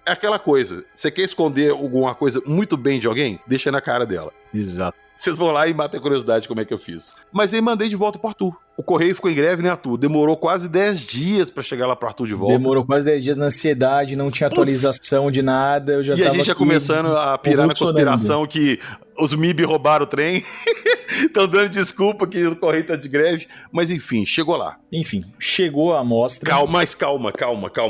É aquela coisa, você quer esconder alguma coisa muito bem de alguém? Deixa na cara dela. Exato. Vocês vão lá e matem a curiosidade como é que eu fiz. Mas aí mandei de volta pro Arthur. O correio ficou em greve, né, Arthur? Demorou quase 10 dias pra chegar lá pro Arthur de volta. Demorou quase 10 dias na ansiedade, não tinha atualização de nada. Eu já e a gente já começando a pirar na conspiração que os MIB roubaram o trem. Estão dando desculpa que o correio tá de greve. Mas enfim, chegou lá. Enfim, chegou a amostra. Calma.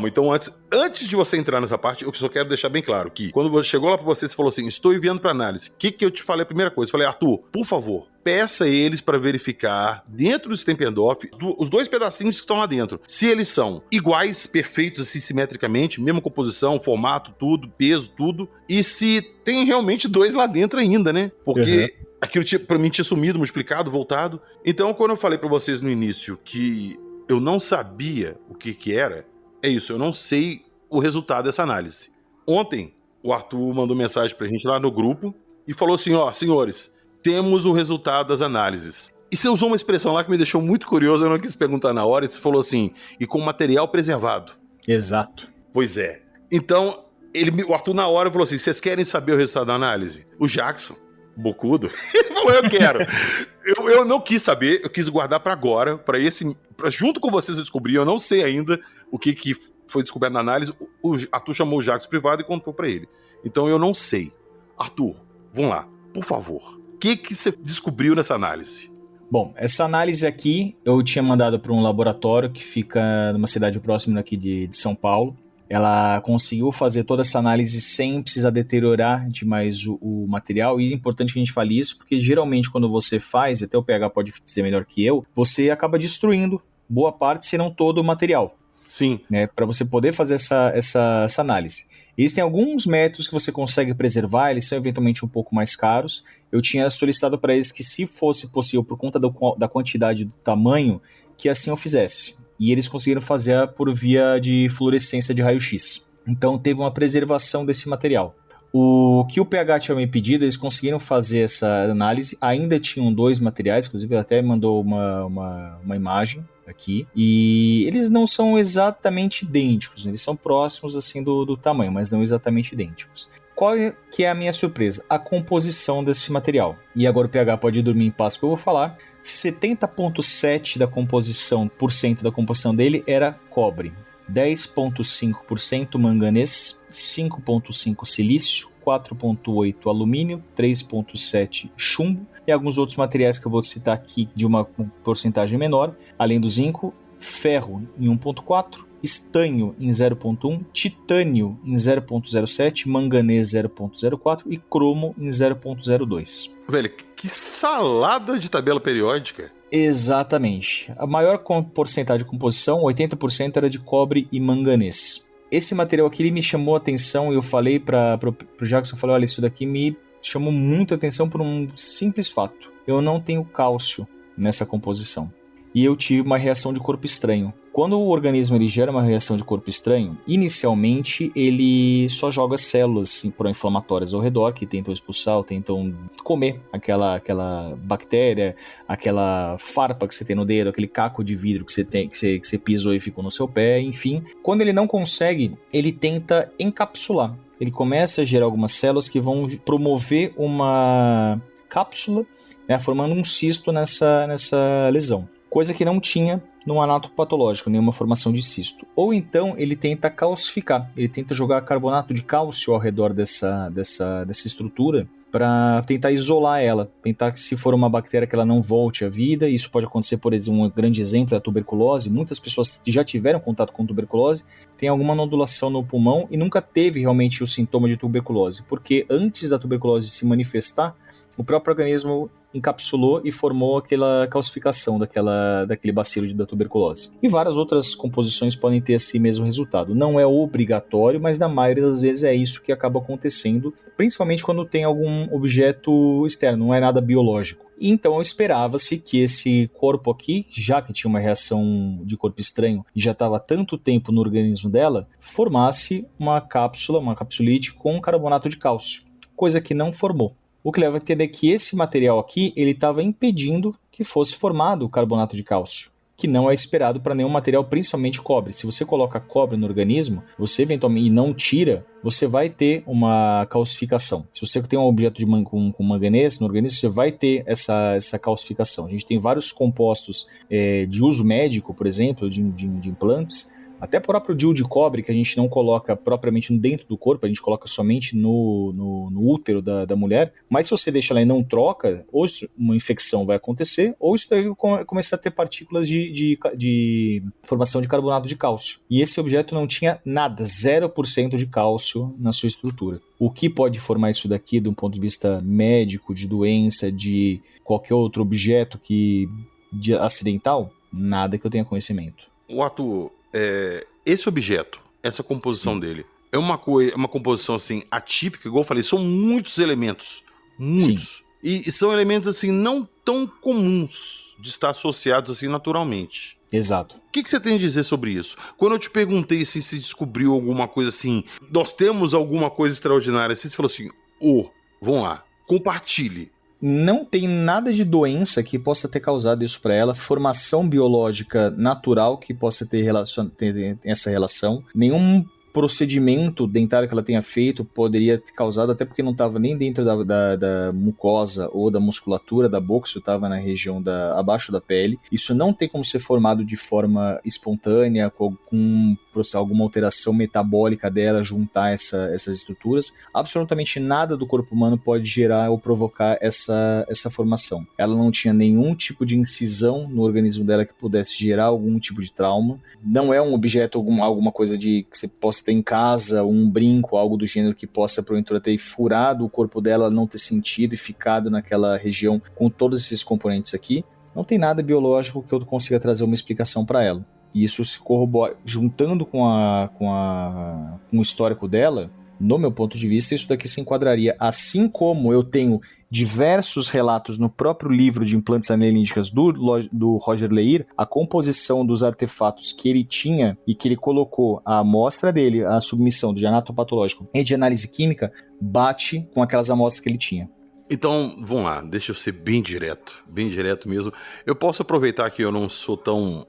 Então antes de você entrar nessa parte, eu só quero deixar bem claro que quando você chegou lá pra você falou assim, estou enviando pra análise. O que eu te falei a primeira coisa? Eu falei, Arthur, por favor, peça eles para verificar dentro do Stempendorf os 2 pedacinhos que estão lá dentro. Se eles são iguais, perfeitos, assim, simetricamente, mesma composição, formato, tudo, peso, tudo. E se tem realmente 2 lá dentro ainda, né? Porque aquilo pra mim tinha sumido, multiplicado, voltado. Então, quando eu falei pra vocês no início que eu não sabia o que era, é isso, eu não sei o resultado dessa análise. Ontem, o Arthur mandou mensagem pra gente lá no grupo e falou assim, ó, senhores, temos o resultado das análises. E você usou uma expressão lá que me deixou muito curioso, eu não quis perguntar na hora, e você falou assim, e com material preservado. Exato. Pois é. Então, o Arthur na hora falou assim, vocês querem saber o resultado da análise? O Jackson, bocudo, falou, eu quero. eu não quis saber, eu quis guardar pra agora, pra junto com vocês eu descobri, eu não sei ainda o que foi descoberto na análise, o Arthur chamou o Jackson privado e contou pra ele. Então eu não sei. Arthur, vamos lá, por favor. O que você descobriu nessa análise? Bom, essa análise aqui eu tinha mandado para um laboratório que fica numa cidade próxima aqui de São Paulo. Ela conseguiu fazer toda essa análise sem precisar deteriorar demais o material, e é importante que a gente fale isso, porque geralmente quando você faz, até o PH pode dizer melhor que eu, você acaba destruindo boa parte, se não todo o material. Sim. Né, para você poder fazer essa análise. Existem alguns métodos que você consegue preservar, eles são eventualmente um pouco mais caros. Eu tinha solicitado para eles que, se fosse possível, por conta da quantidade do tamanho, que assim eu fizesse. E eles conseguiram fazer por via de fluorescência de raio-x. Então teve uma preservação desse material. O que o PH tinha me pedido, eles conseguiram fazer essa análise, ainda tinham 2 materiais, inclusive até mandou uma imagem aqui, e eles não são exatamente idênticos, eles são próximos assim do tamanho, mas não exatamente idênticos. Qual que é a minha surpresa? A composição desse material. E agora o PH pode dormir em paz, porque eu vou falar. 70,7% da composição dele era cobre. 10,5% manganês, 5,5% silício, 4,8% alumínio, 3,7% chumbo e alguns outros materiais que eu vou citar aqui de uma porcentagem menor, além do zinco, ferro em 1,4%, estanho em 0,1%, titânio em 0,07%, manganês 0,04% e cromo em 0,02%. Velho, que salada de tabela periódica. Exatamente. A maior porcentagem de composição, 80%, era de cobre e manganês. Esse material aqui ele me chamou a atenção e eu falei para o Jackson, eu falei, olha, isso daqui me chamou muito a atenção por um simples fato. Eu não tenho cálcio nessa composição. E eu tive uma reação de corpo estranho. Quando o organismo ele gera uma reação de corpo estranho, inicialmente ele só joga células pró-inflamatórias ao redor, que tentam expulsar ou tentam comer aquela bactéria, aquela farpa que você tem no dedo, aquele caco de vidro que você tem, que você pisou e ficou no seu pé, enfim. Quando ele não consegue, ele tenta encapsular. Ele começa a gerar algumas células que vão promover uma cápsula, né, formando um cisto nessa lesão. Coisa que não tinha no anatopatológico, nenhuma formação de cisto. Ou então ele tenta calcificar, ele tenta jogar carbonato de cálcio ao redor dessa estrutura para tentar isolar ela, tentar que se for uma bactéria que ela não volte à vida. Isso pode acontecer, por exemplo, um grande exemplo é a tuberculose. Muitas pessoas que já tiveram contato com tuberculose têm alguma nodulação no pulmão e nunca teve realmente o sintoma de tuberculose, porque antes da tuberculose se manifestar, o próprio organismo encapsulou e formou aquela calcificação daquele bacilo da tuberculose. E várias outras composições podem ter esse mesmo resultado. Não é obrigatório, mas na maioria das vezes é isso que acaba acontecendo, principalmente quando tem algum objeto externo, não é nada biológico. Então esperava-se que esse corpo aqui, já que tinha uma reação de corpo estranho e já estava há tanto tempo no organismo dela, formasse uma capsulite com carbonato de cálcio, coisa que não formou. O que leva a entender que esse material aqui ele estava impedindo que fosse formado o carbonato de cálcio, que não é esperado para nenhum material, principalmente cobre. Se você coloca cobre no organismo, você eventualmente e não tira, você vai ter uma calcificação. Se você tem um objeto com manganês no organismo, você vai ter essa calcificação. A gente tem vários compostos de uso médico, por exemplo, de implantes, até o próprio DIU de cobre, que a gente não coloca propriamente dentro do corpo, a gente coloca somente no útero da mulher, mas se você deixa ela e não troca, ou uma infecção vai acontecer, ou isso deve começar a ter partículas de formação de carbonato de cálcio. E esse objeto não tinha nada, 0% de cálcio na sua estrutura. O que pode formar isso daqui, de um ponto de vista médico, de doença, de qualquer outro objeto acidental? Nada que eu tenha conhecimento. O Arthur, esse objeto, essa composição dele, é uma composição assim atípica, igual eu falei, são muitos elementos, muitos. E são elementos assim não tão comuns de estar associados assim naturalmente. Exato. O que você tem a dizer sobre isso? Quando eu te perguntei se descobriu alguma coisa assim, nós temos alguma coisa extraordinária, assim, você falou assim, vamos lá, compartilhe. Não tem nada de doença que possa ter causado isso para ela, formação biológica natural que possa ter essa relação, nenhum procedimento dentário que ela tenha feito poderia ter causado, até porque não estava nem dentro da mucosa ou da musculatura da boca, isso estava na região abaixo da pele. Isso não tem como ser formado de forma espontânea, com alguma alteração metabólica dela, juntar essas estruturas. Absolutamente nada do corpo humano pode gerar ou provocar essa formação. Ela não tinha nenhum tipo de incisão no organismo dela que pudesse gerar algum tipo de trauma. Não é um objeto, alguma coisa que você possa ter em casa, um brinco, algo do gênero que possa porventura ter furado o corpo dela, não ter sentido e ficado naquela região com todos esses componentes aqui. Não tem nada biológico que eu consiga trazer uma explicação para ela. E isso se corrobora, juntando com o histórico dela, no meu ponto de vista, isso daqui se enquadraria, assim como eu tenho diversos relatos no próprio livro de implantes analíticas do Roger Leir, a composição dos artefatos que ele tinha e que ele colocou a amostra dele, a submissão de anatopatológico e de análise química, bate com aquelas amostras que ele tinha. Então, vamos lá, deixa eu ser bem direto mesmo. Eu posso aproveitar que eu não sou tão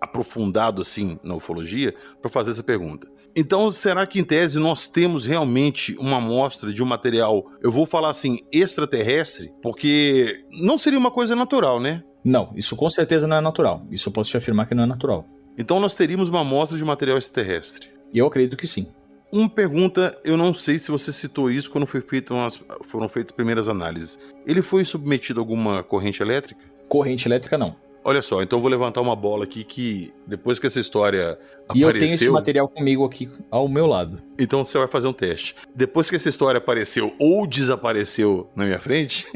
aprofundado assim na ufologia para fazer essa pergunta. Então, será que em tese nós temos realmente uma amostra de um material, eu vou falar assim, extraterrestre? Porque não seria uma coisa natural, né? Não, isso com certeza não é natural. Isso eu posso te afirmar que não é natural. Então nós teríamos uma amostra de material extraterrestre. Eu acredito que sim. Uma pergunta, eu não sei se você citou isso quando foram feitas as primeiras análises. Ele foi submetido a alguma corrente elétrica? Corrente elétrica, não. Olha só, então eu vou levantar uma bola aqui que depois que essa história E apareceu... eu tenho esse material comigo aqui ao meu lado. Então você vai fazer um teste. Depois que essa história apareceu ou desapareceu na minha frente,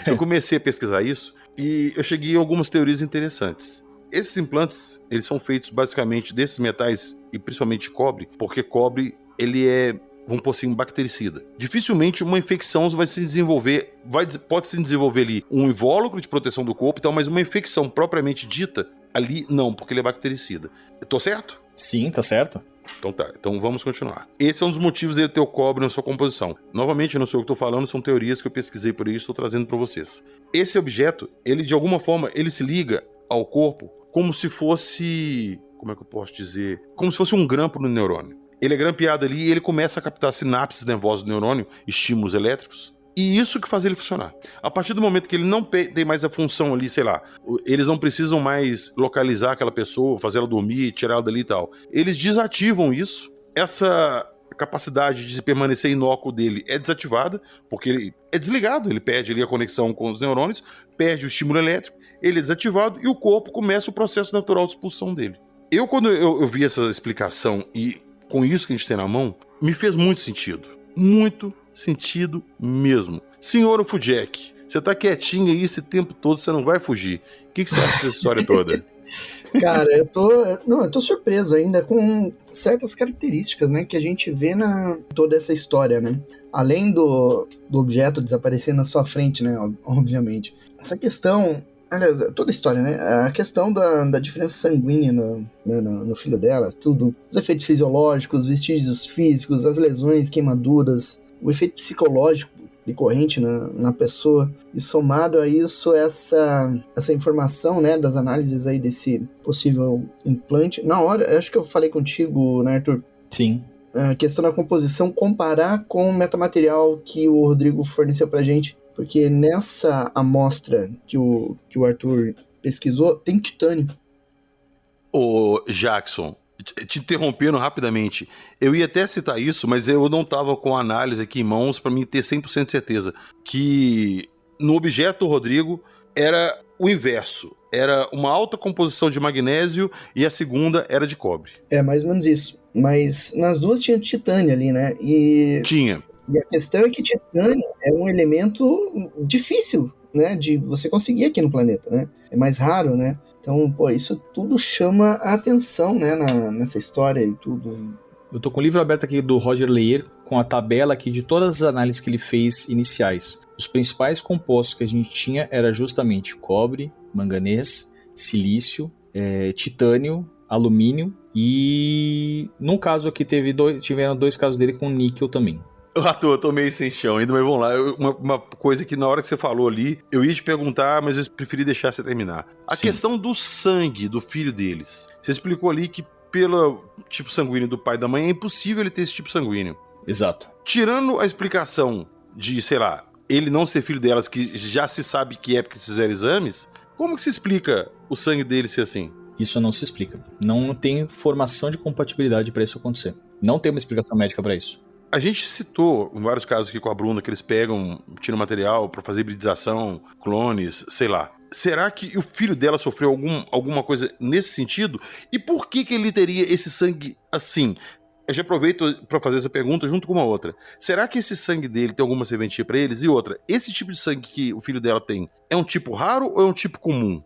eu comecei a pesquisar isso e eu cheguei a algumas teorias interessantes. Esses implantes, eles são feitos basicamente desses metais e principalmente cobre, porque cobre, ele é, vamos pôr assim, um bactericida. Dificilmente uma infecção vai se desenvolver, pode se desenvolver ali um invólucro de proteção do corpo e tal, mas uma infecção propriamente dita, ali não, porque ele é bactericida. Tô certo? Sim, tá certo. Então tá, então vamos continuar. Esse é um dos motivos dele ter o cobre na sua composição. Novamente, não sei o que eu tô falando, são teorias que eu pesquisei por aí e estou trazendo para vocês. Esse objeto, ele de alguma forma, ele se liga ao corpo como se fosse, como é que eu posso dizer? Como se fosse um grampo no neurônio. Ele é grampeado ali e ele começa a captar sinapses nervosas do neurônio, estímulos elétricos, e isso que faz ele funcionar. A partir do momento que ele não tem mais a função ali, sei lá, eles não precisam mais localizar aquela pessoa, fazer ela dormir, tirar ela dali e tal. Eles desativam isso, essa capacidade de permanecer inócuo dele é desativada, porque ele é desligado, ele perde ali a conexão com os neurônios, perde o estímulo elétrico, ele é desativado e o corpo começa o processo natural de expulsão dele. Quando eu vi essa explicação e com isso que a gente tem na mão, me fez muito sentido. Muito sentido mesmo. Senhor Ufujek, você tá quietinho aí esse tempo todo, você não vai fugir. O que você acha dessa história toda? Cara, eu tô surpreso ainda com certas características, né, que a gente vê na toda essa história, né? Além do objeto desaparecer na sua frente, né, obviamente. Essa questão, aliás, toda a história, né? A questão da diferença sanguínea no filho dela, tudo. Os efeitos fisiológicos, vestígios físicos, as lesões, queimaduras, o efeito psicológico decorrente na pessoa, e somado a isso essa informação, né, das análises aí desse possível implante. Na hora, acho que eu falei contigo, né, Arthur? Sim. A questão da composição, comparar com o metamaterial que o Rodrigo forneceu pra gente, porque nessa amostra que o Arthur pesquisou, tem titânio. Ô, Jackson, te interrompendo rapidamente, eu ia até citar isso, mas eu não estava com a análise aqui em mãos para mim ter 100% de certeza que no objeto do Rodrigo era o inverso, era uma alta composição de magnésio e a segunda era de cobre. É, mais ou menos isso. Mas nas duas tinha titânio ali, né? Tinha. E a questão é que titânio é um elemento difícil, né, de você conseguir aqui no planeta, né? É mais raro, né? Então, pô, isso tudo chama a atenção, né, nessa história e tudo. Eu tô com o livro aberto aqui do Roger Leir, com a tabela aqui de todas as análises que ele fez iniciais. Os principais compostos que a gente tinha era justamente cobre, manganês, silício, titânio, alumínio e no caso aqui tiveram 2 casos dele com níquel também. Eu tô meio sem chão ainda, mas vamos lá. Uma coisa que na hora que você falou ali, eu ia te perguntar, mas eu preferi deixar você terminar. A Sim. questão do sangue do filho deles. Você explicou ali que pelo tipo sanguíneo do pai e da mãe é impossível ele ter esse tipo sanguíneo. Exato. Tirando a explicação de, sei lá, ele não ser filho delas, que já se sabe que é porque fizeram exames, como que se explica o sangue dele ser assim? Isso não se explica. Não tem formação de compatibilidade para isso acontecer. Não tem uma explicação médica para isso. A gente citou em vários casos aqui com a Bruna que eles tiram material para fazer hibridização, clones, sei lá. Será que o filho dela sofreu alguma coisa nesse sentido? E por que ele teria esse sangue assim? Eu já aproveito para fazer essa pergunta junto com uma outra. Será que esse sangue dele tem alguma serventia para eles? E outra, esse tipo de sangue que o filho dela tem é um tipo raro ou é um tipo comum?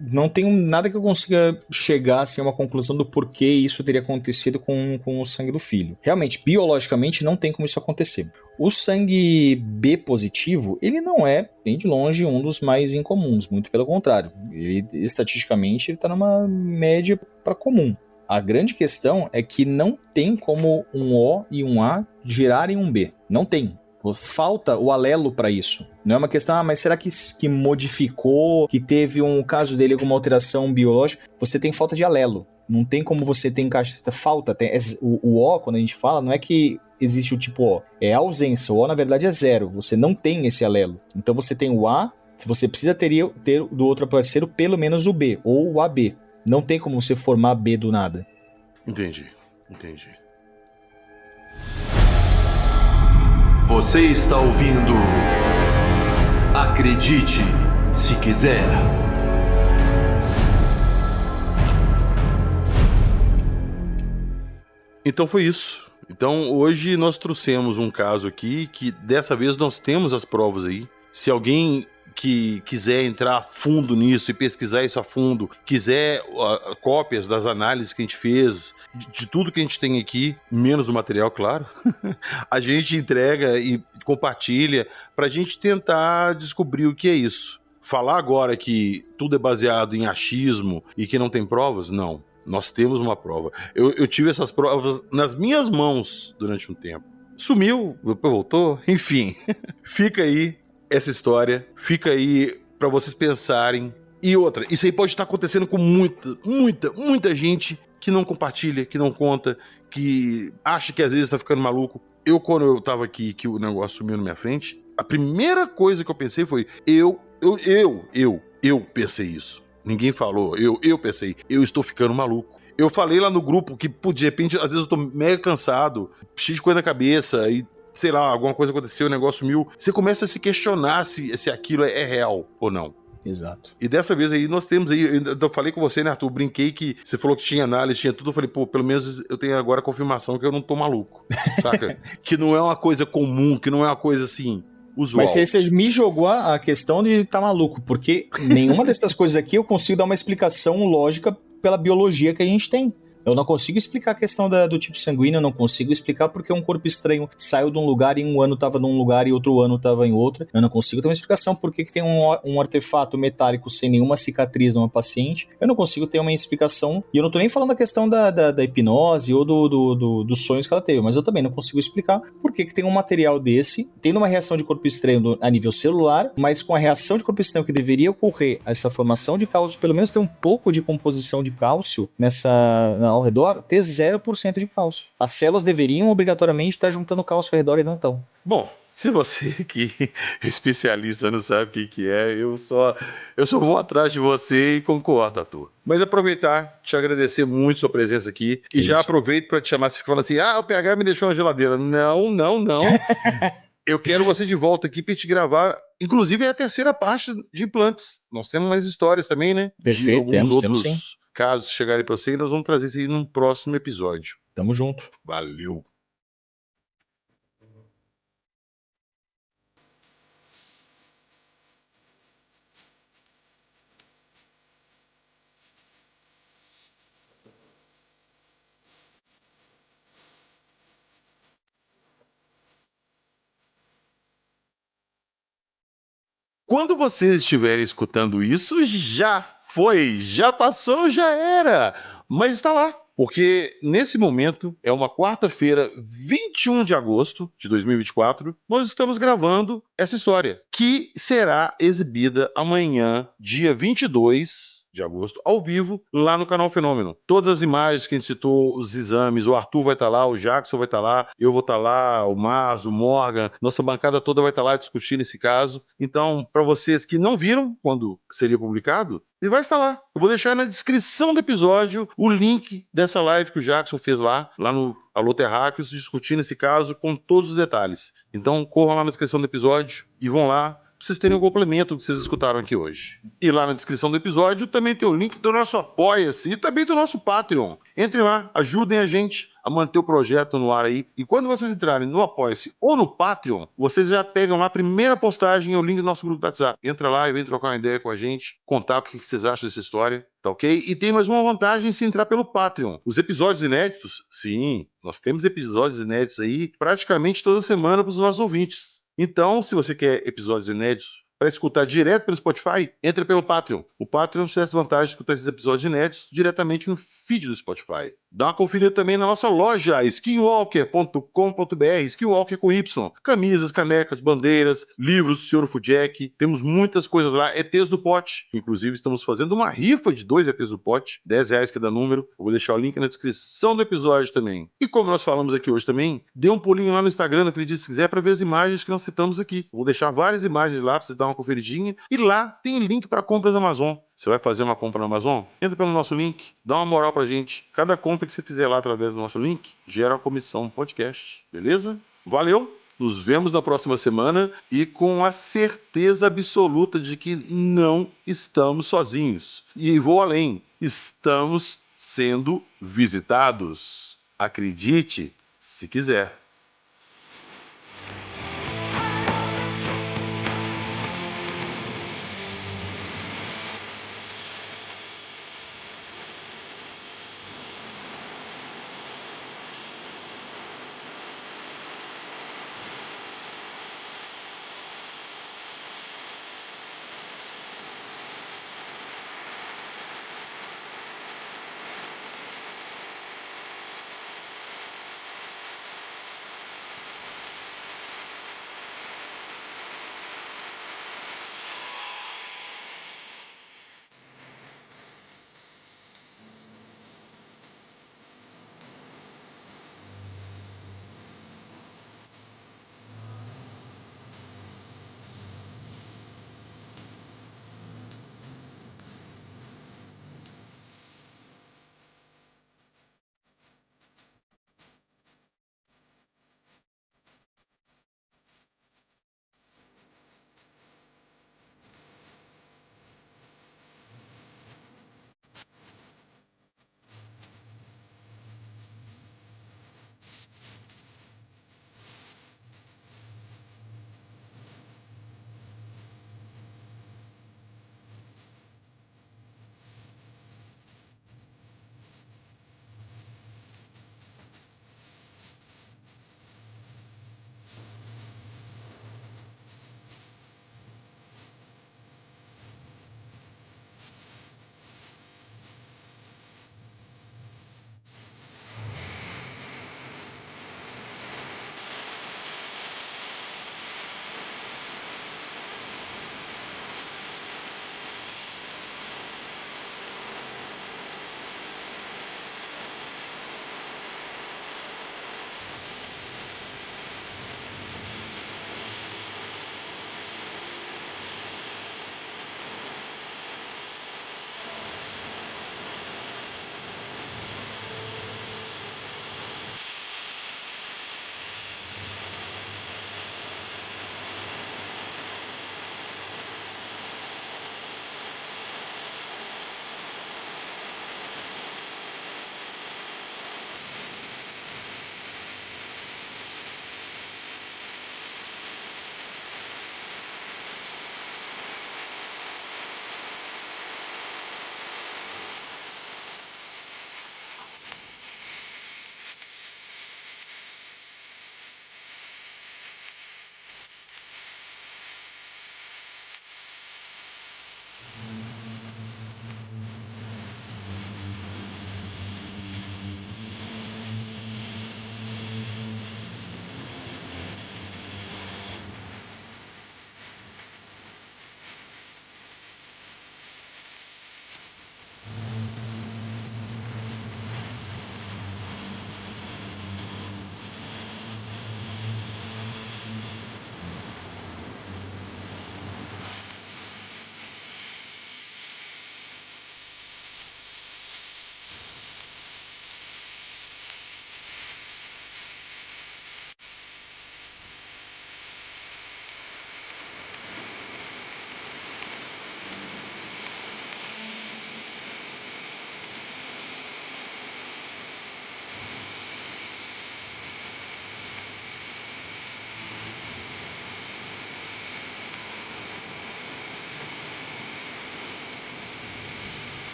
Não tem nada que eu consiga chegar assim, a uma conclusão do porquê isso teria acontecido com o sangue do filho. Realmente, biologicamente, não tem como isso acontecer. O sangue B positivo, ele não é, bem de longe, um dos mais incomuns, muito pelo contrário. Ele, estatisticamente, ele está numa média para comum. A grande questão é que não tem como um O e um A gerarem um B. Não tem. Falta o alelo para isso. Não é uma questão, mas será que modificou, que teve um caso dele, alguma alteração biológica? Você tem falta de alelo. Não tem como você ter encaixe, falta. O O, quando a gente fala, não é que existe o tipo O, é ausência. O O, na verdade, é 0. Você não tem esse alelo. Então você tem o A, você precisa ter do outro parceiro pelo menos o B, ou o AB. Não tem como você formar B do nada. Entendi. Você está ouvindo Acredite Se Quiser. Então foi isso. Então hoje nós trouxemos um caso aqui que dessa vez nós temos as provas aí. Se alguém que quiser entrar a fundo nisso e pesquisar isso a fundo, quiser cópias das análises que a gente fez, de tudo que a gente tem aqui, menos o material, claro, a gente entrega e compartilha pra gente tentar descobrir o que é isso. Falar agora que tudo é baseado em achismo e que não tem provas, não. Nós temos uma prova. Eu tive essas provas nas minhas mãos durante um tempo. Sumiu, depois voltou, enfim. Fica aí essa história, fica aí pra vocês pensarem. E outra, isso aí pode estar acontecendo com muita gente que não compartilha, que não conta, que acha que às vezes tá ficando maluco. Quando eu tava aqui, que o negócio sumiu na minha frente, a primeira coisa que eu pensei foi, eu pensei isso. Ninguém falou, eu pensei, eu estou ficando maluco. Eu falei lá no grupo que, de repente, às vezes eu tô mega cansado, cheio de coisa na cabeça e, sei lá, alguma coisa aconteceu, o negócio sumiu. Você começa a se questionar se aquilo é real ou não. Exato. E dessa vez aí nós temos aí, eu falei com você, né, Arthur? Brinquei que você falou que tinha análise, tinha tudo. Eu falei, pô, pelo menos eu tenho agora a confirmação que eu não tô maluco, saca? Que não é uma coisa comum, que não é uma coisa assim, usual. Mas você me jogou a questão de estar maluco, porque nenhuma dessas coisas aqui eu consigo dar uma explicação lógica pela biologia que a gente tem. Eu não consigo explicar a questão do tipo sanguíneo, eu não consigo explicar porque um corpo estranho saiu de um lugar e um ano estava num lugar e outro ano estava em outro. Eu não consigo ter uma explicação por que tem um artefato metálico sem nenhuma cicatriz numa paciente. Eu não consigo ter uma explicação, e eu não tô nem falando da questão da hipnose ou dos sonhos que ela teve, mas eu também não consigo explicar por que tem um material desse, tendo uma reação de corpo estranho a nível celular, mas com a reação de corpo estranho que deveria ocorrer, essa formação de cálcio, pelo menos ter um pouco de composição de cálcio ao redor, ter 0% de cálcio. As células deveriam obrigatoriamente estar juntando cálcio ao redor e não estão. Bom, se você que é especialista não sabe o que é, eu só vou atrás de você e concordo, Arthur. Mas aproveitar, te agradecer muito sua presença aqui. E já aproveito para te chamar, você fica falando assim, o PH me deixou na geladeira. Não. Eu quero você de volta aqui para te gravar. Inclusive é a terceira parte de implantes. Nós temos mais histórias também, né? Perfeito, de alguns temos sim. casos chegarem para você e nós vamos trazer isso aí num próximo episódio. Tamo junto. Valeu. Quando vocês estiverem escutando isso, já foi, já passou, já era. Mas está lá, porque nesse momento é uma quarta-feira, 21 de agosto de 2024, nós estamos gravando essa história, que será exibida amanhã, dia 22 de agosto, ao vivo, lá no canal Fenômeno. Todas as imagens que a gente citou, os exames, o Arthur vai estar lá, o Jackson vai estar lá, eu vou estar lá, o Mars, o Morgan, nossa bancada toda vai estar lá discutindo esse caso. Então, para vocês que não viram quando seria publicado, ele vai estar lá. Eu vou deixar na descrição do episódio o link dessa live que o Jackson fez lá no Alô Terráqueos, discutindo esse caso com todos os detalhes. Então, corram lá na descrição do episódio e vão lá, pra vocês terem um complemento do que vocês escutaram aqui hoje. E lá na descrição do episódio também tem o link do nosso Apoia-se e também do nosso Patreon. Entrem lá, ajudem a gente a manter o projeto no ar aí. E quando vocês entrarem no Apoia-se ou no Patreon, vocês já pegam lá a primeira postagem, o link do nosso grupo do WhatsApp. Entra lá e vem trocar uma ideia com a gente, contar o que vocês acham dessa história, tá ok? E tem mais uma vantagem se entrar pelo Patreon. Os episódios inéditos, sim, nós temos episódios inéditos aí praticamente toda semana para os nossos ouvintes. Então, se você quer episódios inéditos para escutar direto pelo Spotify, entra pelo Patreon. O Patreon te dá essa vantagem de escutar esses episódios inéditos diretamente no feed do Spotify. Dá uma conferida também na nossa loja, skinwalker.com.br, Skinwalker com Y. Camisas, canecas, bandeiras, livros do Sr. Fujack. Temos muitas coisas lá. ETs do Pote. Inclusive, estamos fazendo uma rifa de 2 ETs do Pote. R$10 cada número. Eu vou deixar o link na descrição do episódio também. E como nós falamos aqui hoje também, dê um pulinho lá no Instagram, acredite se quiser, para ver as imagens que nós citamos aqui. Eu vou deixar várias imagens lá para você dar uma conferidinha. E lá tem link para compras da Amazon. Você vai fazer uma compra na Amazon? Entra pelo nosso link, dá uma moral pra gente. Cada compra que você fizer lá através do nosso link gera uma comissão podcast, beleza? Valeu! Nos vemos na próxima semana e com a certeza absoluta de que não estamos sozinhos. E vou além, estamos sendo visitados. Acredite, se quiser.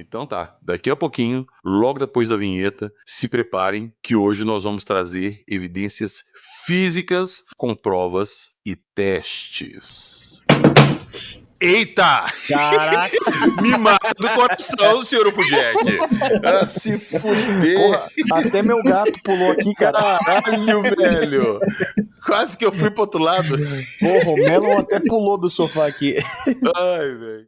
Então tá, daqui a pouquinho, logo depois da vinheta, se preparem que hoje nós vamos trazer evidências físicas com provas e testes. Eita! Caraca! Me mata do coração, senhor Ufudjek. Ah, se fuder. Porra, até meu gato pulou aqui, cara. Caralho, velho. Quase que eu fui pro outro lado. Porra, o Melon até pulou do sofá aqui. Ai, velho.